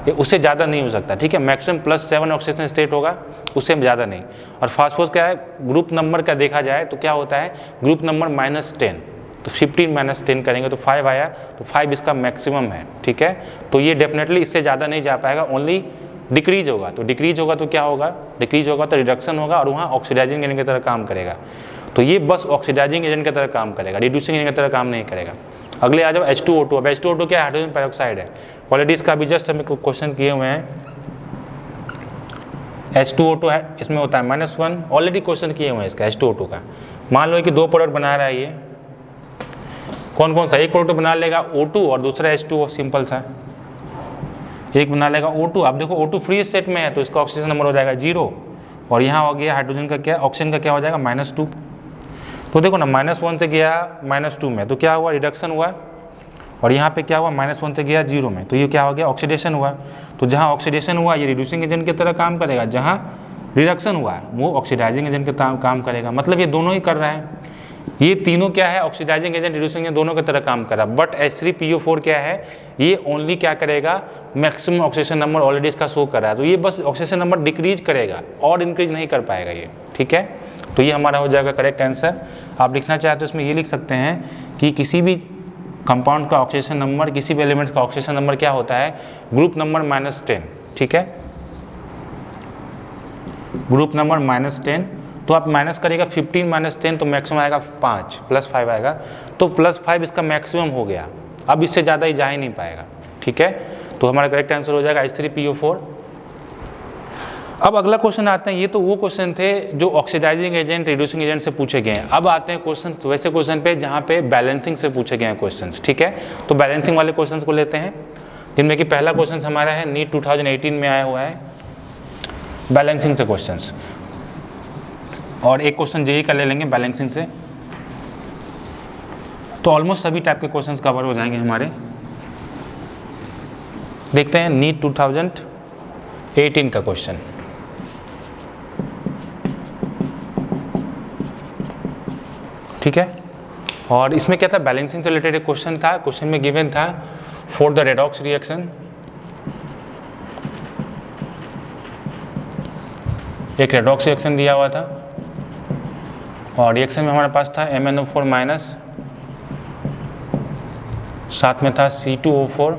उससे ज़्यादा नहीं हो सकता, ठीक है। मैक्सिमम +7 ऑक्सीजन स्टेट होगा, उससे ज़्यादा नहीं। और फास्फोरस क्या है, ग्रुप नंबर का देखा जाए तो क्या होता है, ग्रुप नंबर -10, तो 15 - 10 करेंगे तो 5 आया, तो 5 इसका मैक्सिमम है, ठीक है। तो ये डेफिनेटली इससे ज़्यादा नहीं जा पाएगा, ओनली डिक्रीज होगा। तो डिक्रीज होगा तो क्या होगा, डिक्रीज होगा तो रिडक्शन होगा, और वहाँ ऑक्सीडाइजिंग एजेंट की तरह काम करेगा। तो ये बस ऑक्सीडाइजिंग एजेंट की तरह काम करेगा, रिड्यूसिंग एजेंट की तरह काम नहीं करेगा। अगले आ जाओ H2O2। अब H2O2 क्या है, हाइड्रोजन पेरोक्साइड है। ऑलरेडी इसका भी जस्ट हमें क्वेश्चन किए हुए हैं, H2O2 है, इसमें होता है -1, ऑलरेडी क्वेश्चन किए हुए हैं इसका H2O2 का। मान लो कि 2 प्रोडक्ट बना रहा है ये, कौन कौन सा? एक प्रोडक्ट बना लेगा O2 और दूसरा H2O, सिंपल सा। एक बना लेगा O2, आप देखो O2 फ्री स्टेट में है तो इसका ऑक्सीजन नंबर हो जाएगा 0, और यहाँ हो गया हाइड्रोजन का क्या, ऑक्सीजन का क्या हो जाएगा -2। तो देखो ना -1 से गया -2 में, तो क्या हुआ? रिडक्शन हुआ, और यहाँ पे क्या हुआ? -1 से गया 0 में, तो ये क्या हो गया? ऑक्सीडेशन हुआ। तो जहाँ ऑक्सीडेशन हुआ ये रिड्यूसिंग एजेंट की तरह काम करेगा, जहाँ रिडक्शन हुआ वो ऑक्सीडाइजिंग एजेंट के काम करेगा। मतलब ये दोनों ही कर रहा है, ये तीनों क्या है? ऑक्सीडाइजिंग एजेंट, रिड्यूसिंग एजेंट, दोनों की तरह काम कर रहा है। बट H3PO4 क्या है? ये ओनली क्या करेगा? मैक्सिमम ऑक्सीडेशन नंबर ऑलरेडी इसका शो कर रहा है, तो ये बस ऑक्सीडेशन नंबर डिक्रीज करेगा और इंक्रीज नहीं कर पाएगा ये, ठीक है। तो ये हमारा हो जाएगा करेक्ट आंसर। आप लिखना चाहे तो इसमें ये लिख सकते हैं कि किसी भी कंपाउंड का ऑक्सीडेशन नंबर, किसी भी एलिमेंट्स का ऑक्सीडेशन नंबर क्या होता है? ग्रुप नंबर -10, ठीक है, ग्रुप नंबर -10। तो आप माइनस करेगा 15 - 10 तो मैक्सिमम आएगा 5, +5 आएगा, तो +5 इसका मैक्सिमम हो गया, अब इससे ज़्यादा ही जा ही नहीं पाएगा, ठीक है। तो हमारा करेक्ट आंसर हो जाएगा H3PO4। अब अगला क्वेश्चन आते हैं, ये तो वो क्वेश्चन थे जो ऑक्सीडाइजिंग एजेंट, रिड्यूसिंग एजेंट से पूछे गए हैं। अब आते हैं क्वेश्चन वैसे क्वेश्चन पे जहाँ पे बैलेंसिंग से पूछे गए हैं क्वेश्चन, ठीक है। तो बैलेंसिंग वाले क्वेश्चन को लेते हैं, जिनमें कि पहला क्वेश्चन हमारा है नीट 2018 में आया हुआ है, बैलेंसिंग से क्वेश्चंस, और एक क्वेश्चन जेई का ले लेंगे बैलेंसिंग से, तो ऑलमोस्ट सभी टाइप के क्वेश्चंस कवर हो जाएंगे हमारे। देखते हैं नीट 2018 का क्वेश्चन। ठीक है, और इसमें क्या था? बैलेंसिंग से रिलेटेड एक क्वेश्चन था। क्वेश्चन में गिवन था फॉर द रेडॉक्स रिएक्शन, एक रेडॉक्स रिएक्शन दिया हुआ था, और रिएक्शन में हमारे पास था MnO4-, साथ में था C2O4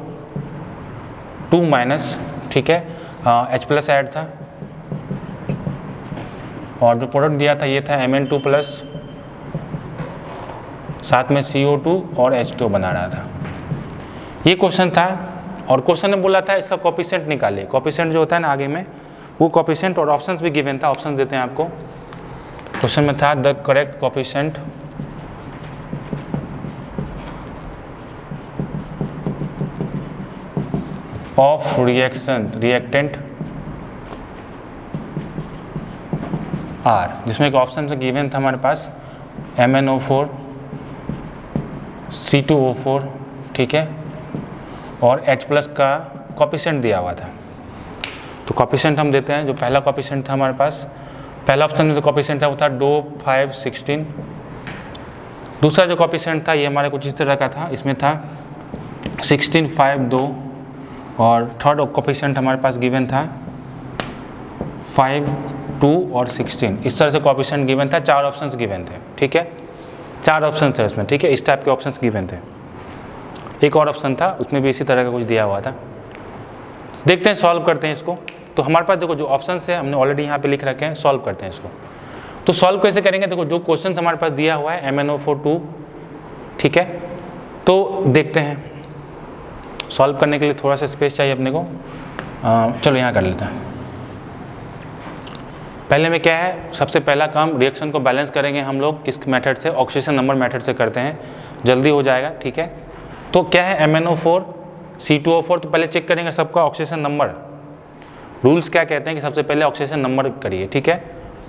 2-, ठीक है, H+ ऐड था, और जो प्रोडक्ट दिया था ये था Mn2+, साथ में CO2 और H2O बना रहा था। ये क्वेश्चन था, और क्वेश्चन ने बोला था इसका कोफिशिएंट निकालिए। कोफिशिएंट जो होता है ना आगे में, वो कोफिशिएंट, और ऑप्शंस भी गिवन था, ऑप्शंस देते हैं आपको। क्वेश्चन में था the correct coefficient of reactant R, जिसमें एक ऑप्शन से गिवन था हमारे पास MnO4, C2O4, ठीक है, और H+ का कोफिशिएंट दिया हुआ था। तो कोफिशिएंट हम देते हैं, जो पहला कोफिशिएंट था हमारे पास, पहला ऑप्शन में जो कोफिशिएंट था वो था DO5-16। दूसरा जो कोफिशिएंट था ये हमारे कुछ इस तरह का था, इसमें था 16-5-2, और थर्ड कोफिशिएंट हमारे पास गिवन था 5-2 और 16। इस तरह से कोफिशिएंट गिवन था, 4 ऑप्शंस गिवन थे, ठीक है, 4 ऑप्शन थे इसमें, ठीक है, इस टाइप के ऑप्शंस गिवन थे। एक और ऑप्शन था उसमें भी इसी तरह का कुछ दिया हुआ था। देखते हैं, सॉल्व करते हैं इसको। तो हमारे पास देखो जो ऑप्शन है हमने ऑलरेडी यहाँ पे लिख रखे हैं, सॉल्व करते हैं इसको। तो सॉल्व कैसे करेंगे? देखो जो क्वेश्चन हमारे पास दिया हुआ है MnO4 ठीक है, तो देखते हैं। सॉल्व करने के लिए थोड़ा सा स्पेस चाहिए अपने को, चलो यहाँ कर लेते हैं। पहले में क्या है, सबसे पहला काम रिएक्शन को बैलेंस करेंगे हम लोग किस मेथड से? ऑक्सीडेशन नंबर मेथड से करते हैं, जल्दी हो जाएगा, ठीक है। तो क्या है MnO4 C2O4, तो पहले चेक करेंगे सबका ऑक्सीडेशन नंबर। रूल्स क्या कहते हैं कि सबसे पहले ऑक्सीडेशन नंबर करिए, ठीक है।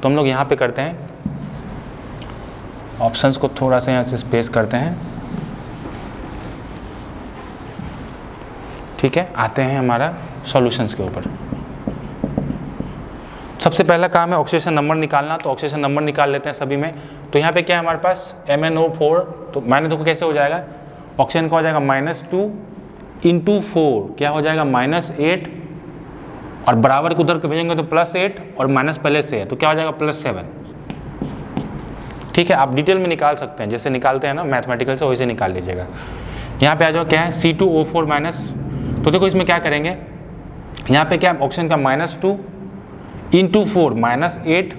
तो हम लोग यहाँ पे करते हैं, ऑप्शंस को थोड़ा सा यहाँ से स्पेस करते हैं, ठीक है। आते हैं हमारा सॉल्यूशंस के ऊपर। सबसे पहला काम है ऑक्सीडेशन नंबर निकालना, तो ऑक्सीडेशन नंबर निकाल लेते हैं सभी में। तो यहाँ पे क्या है हमारे पास MnO4, तो माइनस को कैसे हो जाएगा? ऑक्सीजन का हो जाएगा -2 × 4, क्या हो जाएगा -8, और बराबर को उधर को भेजेंगे तो +8, और माइनस पहले से है तो क्या हो जाएगा +7, ठीक है। आप डिटेल में निकाल सकते हैं, जैसे निकालते हैं ना मैथमेटिकल से, वैसे निकाल लीजिएगा। यहाँ पे आ जाओ, क्या है C2O4-, तो देखो इसमें क्या करेंगे, यहाँ पे क्या ऑक्सीजन का -2 × 4 -8,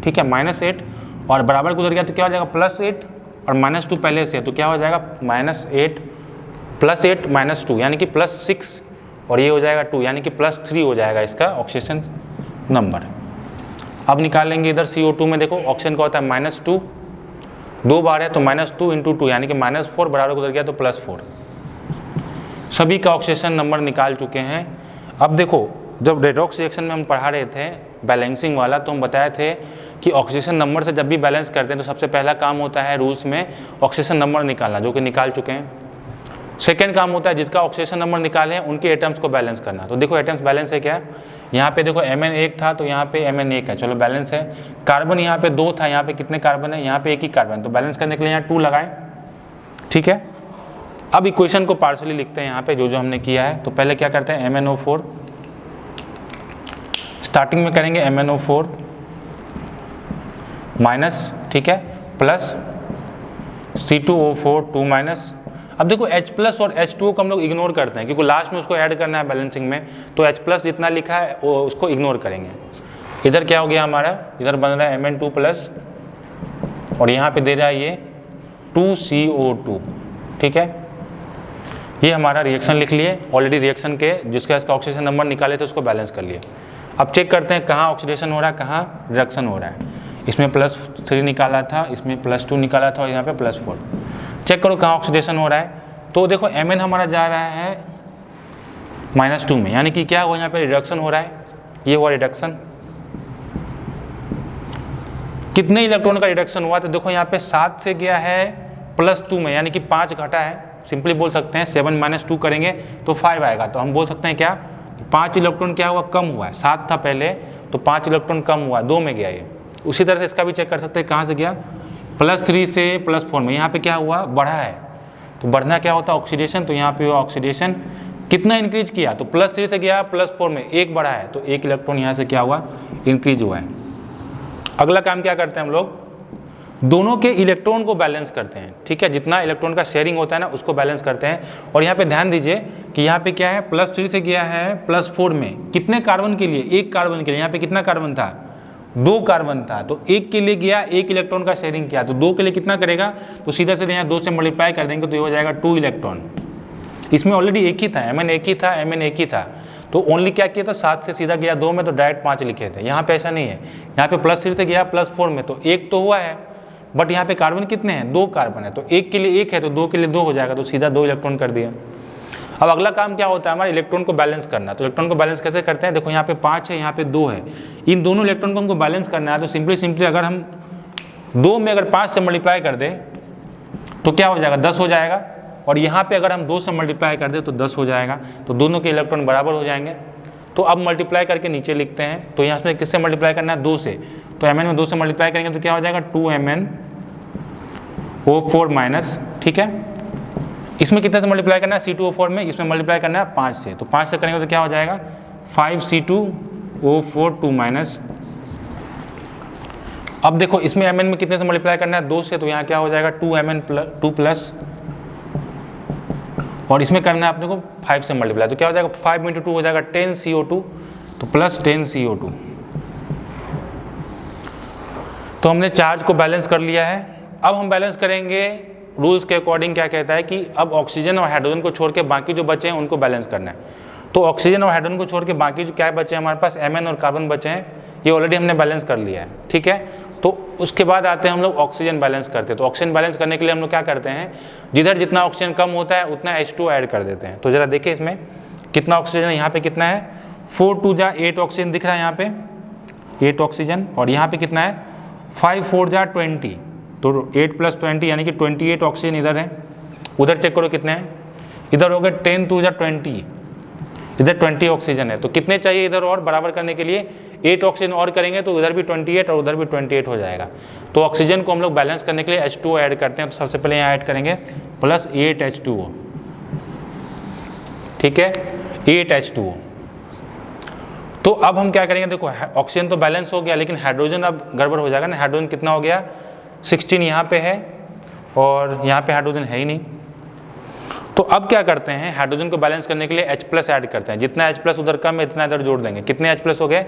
ठीक है, -8, और बराबर को उधर गया तो क्या हो जाएगा +8, और -2 पहले से है तो क्या हो जाएगा -8 +8 -2 यानी कि +6, और ये हो जाएगा 2 यानी कि +3 हो जाएगा इसका ऑक्सीडेशन नंबर। अब निकालेंगे इधर CO2 में, देखो ऑक्सीजन का होता है -2, 2 बार है तो -2 × 2 यानी कि -4 बराबर उधर गया तो +4। सभी का ऑक्सीडेशन नंबर निकाल चुके हैं। अब देखो जब रेडॉक्स रिएक्शन में हम पढ़ा रहे थे बैलेंसिंग वाला, तो हम बताए थे कि ऑक्सीडेशन नंबर से जब भी बैलेंस करते हैं तो सबसे पहला काम होता है रूल्स में ऑक्सीडेशन नंबर निकालना, जो कि निकाल चुके हैं। सेकेंड काम होता है जिसका ऑक्सीडेशन नंबर निकाले हैं उनके एटम्स को बैलेंस करना। तो देखो एटम्स बैलेंस है क्या, यहाँ पे देखो Mn 1 था तो यहाँ पे Mn 1 है, चलो बैलेंस है। कार्बन यहाँ पे 2 था, यहाँ पे कितने कार्बन है, यहाँ पे 1 ही कार्बन, तो बैलेंस करने के लिए यहाँ 2 लगाएं, ठीक है। अब इक्वेशन को पार्शली लिखते हैं यहाँ पे जो हमने किया है। तो पहले क्या करते हैं MnO4, स्टार्टिंग में करेंगे MnO4 माइनस, ठीक है, प्लस C2O4 2 माइनस। अब देखो H+ और H2O को हम लोग इग्नोर करते हैं क्योंकि लास्ट में उसको ऐड करना है बैलेंसिंग में, तो H+ जितना लिखा है वो उसको इग्नोर करेंगे। इधर क्या हो गया हमारा, इधर बन रहा है Mn2+ और यहाँ पे दे रहा है ये 2CO2, ठीक है। ये हमारा रिएक्शन लिख लिए ऑलरेडी, रिएक्शन के जिसका इसका ऑक्सीडेशन नंबर निकाले थे उसको बैलेंस कर लिए। अब चेक करते हैं कहाँ ऑक्सीडेशन हो रहा है, कहाँ रिडक्शन हो रहा है। इसमें +3 निकाला था, इसमें +2 निकाला था और यहाँ पे +4। चेक करो कहाँ ऑक्सीडेशन हो रहा है। तो देखो Mn हमारा जा रहा है -2 में, यानी कि क्या हुआ यहाँ पे रिडक्शन हो रहा है, ये हुआ रिडक्शन। कितने इलेक्ट्रॉन का रिडक्शन हुआ, तो देखो यहाँ पे 7 से गया है +2 में, यानी कि 5 घटा है। सिंपली बोल सकते हैं 7 - 2 करेंगे तो 5 आएगा, तो हम बोल सकते हैं क्या 5 इलेक्ट्रॉन क्या हुआ, कम हुआ है। 7 था पहले तो 5 इलेक्ट्रॉन कम हुआ, 2 में गया ये। उसी तरह से इसका भी चेक कर सकते हैं कहाँ से गया, +3 से +4 में। यहाँ पे क्या हुआ, बढ़ा है, तो बढ़ना क्या होता है ऑक्सीडेशन, तो यहाँ पे हुआ ऑक्सीडेशन। कितना इंक्रीज किया, तो +3 से गया +4 में, 1 बढ़ा है तो 1 इलेक्ट्रॉन यहाँ से क्या हुआ, इंक्रीज हुआ है। अगला काम क्या करते हैं हम लोग, दोनों के इलेक्ट्रॉन को बैलेंस करते हैं, ठीक है। जितना इलेक्ट्रॉन का शेयरिंग होता है ना उसको बैलेंस करते हैं। और यहाँ पे ध्यान दीजिए कि यहाँ पे क्या है, +3 से गया है +4 में, कितने कार्बन के लिए, 1 कार्बन के लिए। यहाँ पे कितना कार्बन था, 2 कार्बन था, तो 1 के लिए गया, 1 इलेक्ट्रॉन का शेयरिंग किया, तो 2 के लिए कितना करेगा, तो सीधा सीधा यहाँ 2 से मल्टीप्लाई कर देंगे तो ये हो जाएगा 2 इलेक्ट्रॉन। इसमें ऑलरेडी 1 ही था, Mn 1 ही था, Mn 1 ही था, तो ओनली क्या किया था 7 से सीधा गया 2 में तो डायरेक्ट 5 लिखे थे। यहाँ पे ऐसा नहीं है, यहाँ पे +3 से गया +4 में तो 1 तो हुआ है, बट यहाँ पे कार्बन कितने हैं, 2 कार्बन है, तो 1 के लिए 1 है तो 2 के लिए 2 हो जाएगा, तो सीधा 2 इलेक्ट्रॉन कर दिया। अब अगला काम क्या होता है हमारा, इलेक्ट्रॉन को बैलेंस करना। तो इलेक्ट्रॉन को बैलेंस कैसे करते हैं, देखो यहाँ पे 5 है, यहाँ पे 2 है, इन दोनों इलेक्ट्रॉन को हमको बैलेंस करना है। तो सिंपली अगर हम 2 में अगर 5 से मल्टीप्लाई कर दे तो क्या हो जाएगा, 10 हो जाएगा। और यहाँ पे अगर हम 2 से मल्टीप्लाई कर दे तो 10 हो जाएगा, तो दोनों के इलेक्ट्रॉन बराबर हो जाएंगे। तो अब मल्टीप्लाई करके नीचे लिखते हैं, तो यहाँ पे किससे मल्टीप्लाई करना है, 2 से, तो Mn में 2 से मल्टीप्लाई करेंगे तो क्या हो जाएगा 2MnO4 माइनस, ठीक है। इसमें कितने से मल्टीप्लाई करना है, C2O4 में, इसमें मल्टीप्लाई करना है 5 से, तो 5 से करेंगे तो क्या हो जाएगा 5C2O4 2 माइनस। अब देखो इसमें Mn में कितने से मल्टीप्लाई करना है, 2 से, तो यहाँ क्या हो जाएगा 2Mn+, और इसमें करना है अपने को 5 से मल्टीप्लाई, तो क्या हो जाएगा 5 × 2 हो जाएगा 10CO2, तो +10CO2। तो हमने चार्ज को बैलेंस कर लिया है। अब हम बैलेंस करेंगे रूल्स के अकॉर्डिंग, क्या कहता है कि अब ऑक्सीजन और हाइड्रोजन को छोड़ के बाकी जो बचे हैं उनको बैलेंस करना है। तो ऑक्सीजन और हाइड्रोजन को छोड़ के बाकी जो क्या बचे हैं हमारे पास, Mn और कार्बन बचे हैं, ये ऑलरेडी हमने बैलेंस कर लिया है, ठीक है। तो उसके बाद आते हैं हम लोग ऑक्सीजन बैलेंस करते हैं। तो ऑक्सीजन बैलेंस करने के लिए हम लोग क्या करते हैं, जिधर जितना ऑक्सीजन कम होता है उतना H2 ऐड कर देते हैं। तो जरा देखिए इसमें कितना ऑक्सीजन, यहाँ पे कितना है 4 2 जा 8 ऑक्सीजन दिख रहा है यहाँ पे 8 ऑक्सीजन, और यहाँ पे कितना है 5 4 जा 20, तो 8 + 20 यानी कि 28 ऑक्सीजन इधर है। उधर चेक करो कितने हैं, इधर हो गए 10 2 जा 20, इधर 20 ऑक्सीजन है। तो कितने चाहिए इधर और बराबर करने के लिए, 8 ऑक्सीजन और करेंगे तो उधर भी 28 और उधर भी 28 हो जाएगा। तो ऑक्सीजन को हम लोग बैलेंस करने के लिए H2O ऐड करते हैं। तो सबसे पहले यहाँ ऐड करेंगे +8 H2O, ठीक है, 8 H2O। तो अब हम क्या करेंगे, देखो ऑक्सीजन तो बैलेंस हो गया, लेकिन हाइड्रोजन अब गड़बड़ हो जाएगा ना। हाइड्रोजन कितना हो गया 16 यहाँ पे है और यहाँ पे हाइड्रोजन है ही नहीं। तो अब क्या करते हैं, हाइड्रोजन को बैलेंस करने के लिए H+ ऐड करते हैं। जितना H+ उधर कम है इतना इधर जोड़ देंगे। कितने H+ हो गए,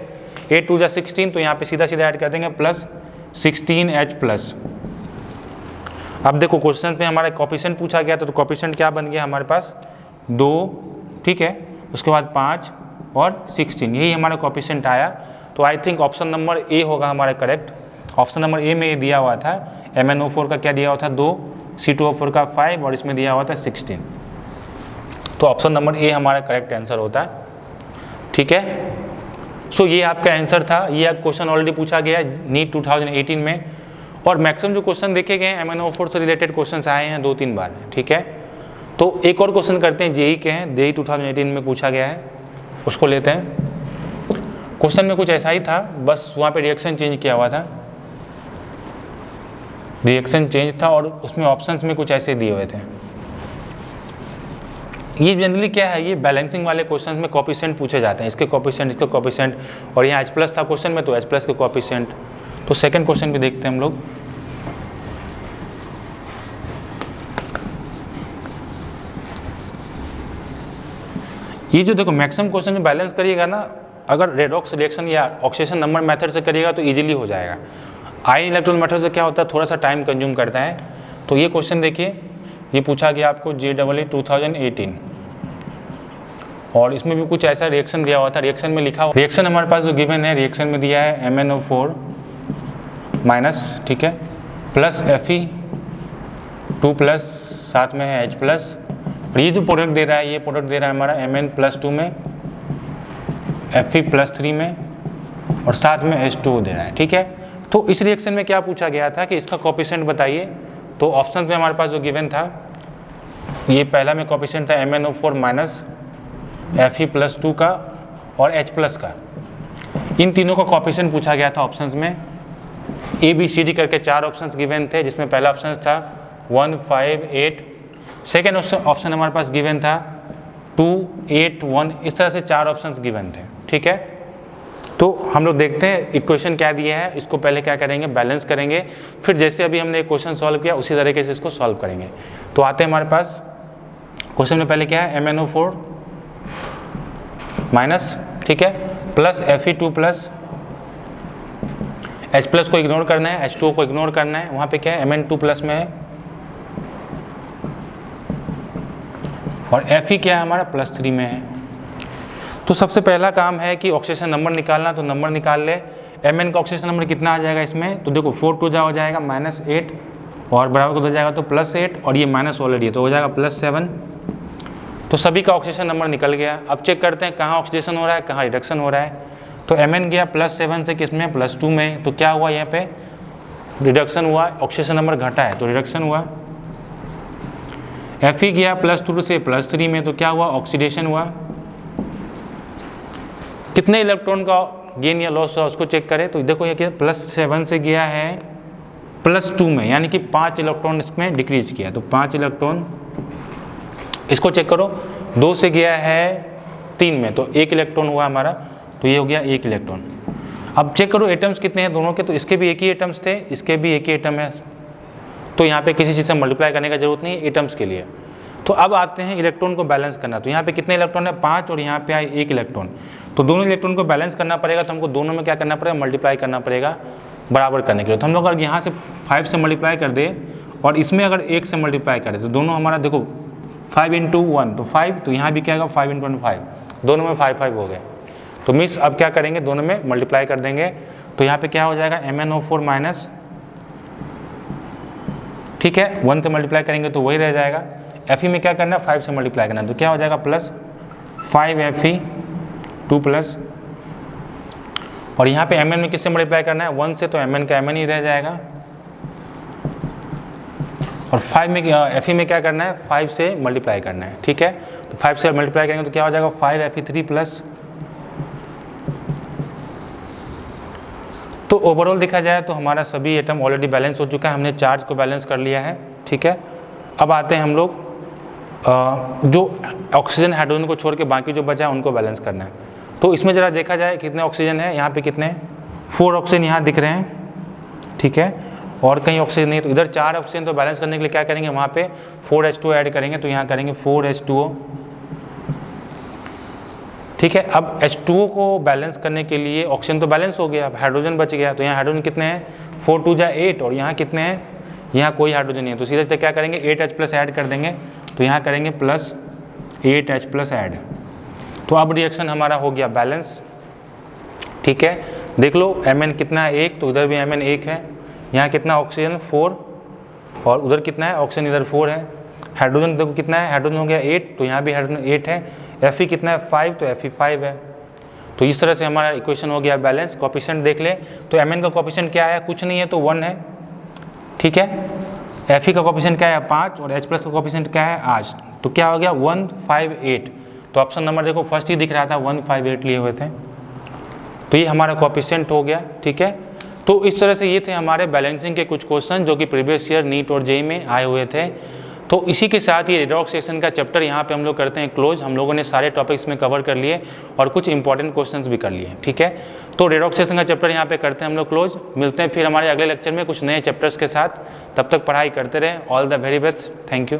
8 2 जा 16, तो यहाँ पे सीधा सीधा ऐड कर देंगे +16 H+। अब देखो क्वेश्चन में हमारा कोफिशिएंट पूछा गया था, तो कोफिशिएंट क्या बन गया हमारे पास 2, ठीक है, उसके बाद 5 और 16, यही हमारा कोफिशिएंट आया। तो I think option number A होगा हमारा करेक्ट। ऑप्शन नंबर ए में ये दिया हुआ था MnO4 का क्या दिया हुआ था 2, C2O4 का 5 और इसमें दिया हुआ था 16। तो ऑप्शन नंबर ए हमारा करेक्ट आंसर होता है। ठीक है, सो ये आपका आंसर था। ये क्वेश्चन ऑलरेडी पूछा गया है नीट 2018 में, और मैक्सिमम जो क्वेश्चन देखे गए हैं MnO4 से रिलेटेड क्वेश्चन आए हैं 2-3 बार। ठीक है, तो एक और क्वेश्चन करते हैं जेई के हैं, जेई 2018 में पूछा गया है, उसको लेते हैं। क्वेश्चन में कुछ ऐसा ही था, बस वहाँ पे रिएक्शन चेंज किया हुआ था, रिएक्शन चेंज था और उसमें ऑप्शंस में कुछ ऐसे दिए हुए थे। ये जनरली क्या है, ये बैलेंसिंग वाले क्वेश्चन में कोफिशिएंट पूछे जाते हैं, इसके कोफिशिएंट, इसके कोफिशिएंट, और यहाँ H+ था क्वेश्चन में तो H+ के कोफिशिएंट। तो सेकंड क्वेश्चन भी देखते हैं हम लोग। ये जो देखो मैक्सिमम क्वेश्चन में बैलेंस करिएगा ना, अगर रेडॉक्स रिएक्शन या ऑक्सीडेशन नंबर मेथड से करिएगा तो इजीली हो जाएगा। आयन इलेक्ट्रॉन मेथड से क्या होता है, थोड़ा सा टाइम कंज्यूम करता है। तो ये क्वेश्चन देखिए, ये पूछा गया आपको JEE 2018, और इसमें भी कुछ ऐसा रिएक्शन दिया हुआ था। रिएक्शन में लिखा हुआ, रिएक्शन हमारे पास जो गिवन है, रिएक्शन में दिया है MnO4 माइनस, ठीक है, प्लस Fe2 प्लस, साथ में है H+, और ये जो प्रोडक्ट दे रहा है, ये प्रोडक्ट दे रहा है हमारा Mn+2 में, Fe+3 में, और साथ में H2O दे रहा है। ठीक है, तो इस रिएक्शन में क्या पूछा गया था कि इसका कोफिशिएंट बताइए। तो ऑप्शन में हमारे पास जो गिवन था, ये पहला में कोफिशिएंट था MnO4 माइनस Fe+2 का और H+ का। इन तीनों का कोफिशिएंट पूछा गया था ऑप्शंस में। ABCD करके 4 ऑप्शंस गिवन थे, जिसमें पहला ऑप्शन था 1, 5, 8। सेकेंड ऑप्शन हमारे पास गिवन था 2, 8, 1। इस तरह से 4 ऑप्शंस गिवन थे। ठीक है, तो हम लोग देखते हैं इक्वेशन क्या दिया है, इसको पहले क्या करेंगे, बैलेंस करेंगे, फिर जैसे अभी हमने एक क्वेश्चन सॉल्व किया उसी तरीके से इसको सॉल्व करेंगे। तो आते हैं हमारे पास क्वेश्चन में पहले क्या है, MnO4 माइनस, ठीक है, प्लस Fe2 प्लस, H+ को इग्नोर करना है, H2O को इग्नोर करना है। वहाँ पे क्या है, Mn2 प्लस में है, और Fe क्या है हमारा +3 में है। तो सबसे पहला काम है कि ऑक्सीडेशन नंबर निकालना, तो नंबर निकाल ले। Mn का ऑक्सीडेशन नंबर कितना आ जाएगा इसमें, तो देखो 4 2 हो जाएगा -8, और बराबर को हो जाएगा तो +8, और ये माइनस ऑलरेडी है तो हो जाएगा +7। तो सभी का ऑक्सीडेशन नंबर निकल गया। अब चेक करते हैं कहाँ ऑक्सीडेशन हो रहा है, कहाँ रिडक्शन हो रहा है। तो Mn गया +7 से किस में, +2 में, तो क्या हुआ यहाँ पे रिडक्शन हुआ, ऑक्सीडेशन नंबर घटा है तो रिडक्शन हुआ। Fe गया +2 से +3 में, तो क्या हुआ, ऑक्सीडेशन हुआ। कितने इलेक्ट्रॉन का गेन या लॉस हुआ उसको चेक करें, तो देखो ये क्या +7 से गया है +2 में, यानी कि 5 इलेक्ट्रॉन इसमें डिक्रीज किया, तो 5 इलेक्ट्रॉन। इसको चेक करो, 2 से गया है 3 में, तो 1 इलेक्ट्रॉन हुआ हमारा, तो ये हो गया 1 इलेक्ट्रॉन। अब चेक करो एटम्स कितने हैं दोनों के, तो इसके भी एक ही एटम्स थे, इसके भी एक ही एटम है, तो यहाँ पे किसी चीज़ से मल्टीप्लाई करने का जरूरत नहीं है एटम्स के लिए। तो अब आते हैं इलेक्ट्रॉन को बैलेंस करना। तो यहाँ पे कितने इलेक्ट्रॉन है, 5, और यहाँ पे आए 1 इलेक्ट्रॉन। तो दोनों इलेक्ट्रॉन को बैलेंस करना पड़ेगा, तो हमको दोनों में क्या करना पड़ेगा, मल्टीप्लाई करना पड़ेगा बराबर करने के लिए। तो हम लोग अगर यहाँ से 5 से मल्टीप्लाई कर दे और इसमें अगर 1 से मल्टीप्लाई करें, तो दोनों हमारा देखो 5 × 1 तो 5, तो यहाँ भी क्या होगा 5 × 1 5, दोनों में 5 5 हो गए। तो मिस अब क्या करेंगे, दोनों में मल्टीप्लाई कर देंगे। तो यहाँ पे क्या हो जाएगा, MnO4 माइनस, ठीक है, 1 से मल्टीप्लाई करेंगे तो वही रह जाएगा। Fe में क्या करना है, 5 से मल्टीप्लाई करना है, तो क्या हो जाएगा +5 Fe2 प्लस, और यहाँ पे Mn में किससे मल्टीप्लाई करना है, 1 से, तो Mn का Mn ही रह जाएगा। और 5 में Fe में क्या करना है, 5 से मल्टीप्लाई करना है, ठीक है। तो 5 से मल्टीप्लाई करेंगे तो क्या हो जाएगा 5 Fe3 प्लस। तो ओवरऑल देखा जाए तो हमारा सभी एटम ऑलरेडी बैलेंस हो चुका है, हमने चार्ज को बैलेंस कर लिया है, ठीक है। अब आते हैं हम लोग जो ऑक्सीजन हाइड्रोजन को छोड़ के बाकी जो बचा है उनको बैलेंस करना है। तो इसमें ज़रा देखा जाए कितने ऑक्सीजन है, यहाँ पे कितने 4 ऑक्सीजन यहाँ दिख रहे हैं, ठीक है, और कहीं ऑक्सीजन नहीं, तो इधर 4 ऑक्सीजन। तो बैलेंस करने के लिए क्या करेंगे, वहाँ पे 4H2 ऐड करेंगे, तो यहाँ करेंगे 4H2O, ठीक है। अब H2O को बैलेंस करने के लिए ऑक्सीजन तो बैलेंस हो गया, अब हाइड्रोजन बच गया, तो यहाँ हाइड्रोजन कितने हैं, 4 2 8, और यहाँ कितने हैं, यहाँ कोई हाइड्रोजन नहीं है, तो सीधे से क्या करेंगे 8H+ ऐड कर देंगे, तो यहाँ करेंगे +8H+ ऐड। तो अब रिएक्शन हमारा हो गया बैलेंस, ठीक है। देख लो Mn कितना है 1, तो इधर भी Mn 1 है। यहाँ कितना ऑक्सीजन 4 और उधर कितना है ऑक्सीजन इधर 4 है। हाइड्रोजन देखो कितना है, हाइड्रोजन हो गया 8, तो यहाँ भी हाइड्रोजन 8 है। Fe कितना है 5, तो Fe 5 है। तो इस तरह से हमारा इक्वेशन हो गया बैलेंस। कोफिशिएंट देख ले तो Mn का कोफिशिएंट क्या है, कुछ नहीं है तो 1 है, ठीक है। Fe का कोफिशिएंट क्या है 5 और H+ का कोफिशिएंट क्या है 8, तो क्या हो गया 158। तो ऑप्शन नंबर देखो फर्स्ट ही दिख रहा था 158 लिए हुए थे, तो ये हमारा कोफिशिएंट हो गया, ठीक है। तो इस तरह से ये थे हमारे बैलेंसिंग के कुछ क्वेश्चन जो कि प्रीवियस ईयर नीट और जेईई में आए हुए थे। तो इसी के साथ ये रेडॉक्स रिएक्शन का चैप्टर यहाँ पे हम लोग करते हैं क्लोज। हम लोगों ने सारे टॉपिक्स में कवर कर लिए और कुछ इंपॉर्टेंट क्वेश्चंस भी कर लिए, ठीक है। तो रेडॉक्स रिएक्शन का चैप्टर यहाँ पे करते हैं हम लोग क्लोज। मिलते हैं फिर हमारे अगले लेक्चर में कुछ नए चैप्टर्स के साथ। तब तक पढ़ाई करते रहें। All the very best, thank you.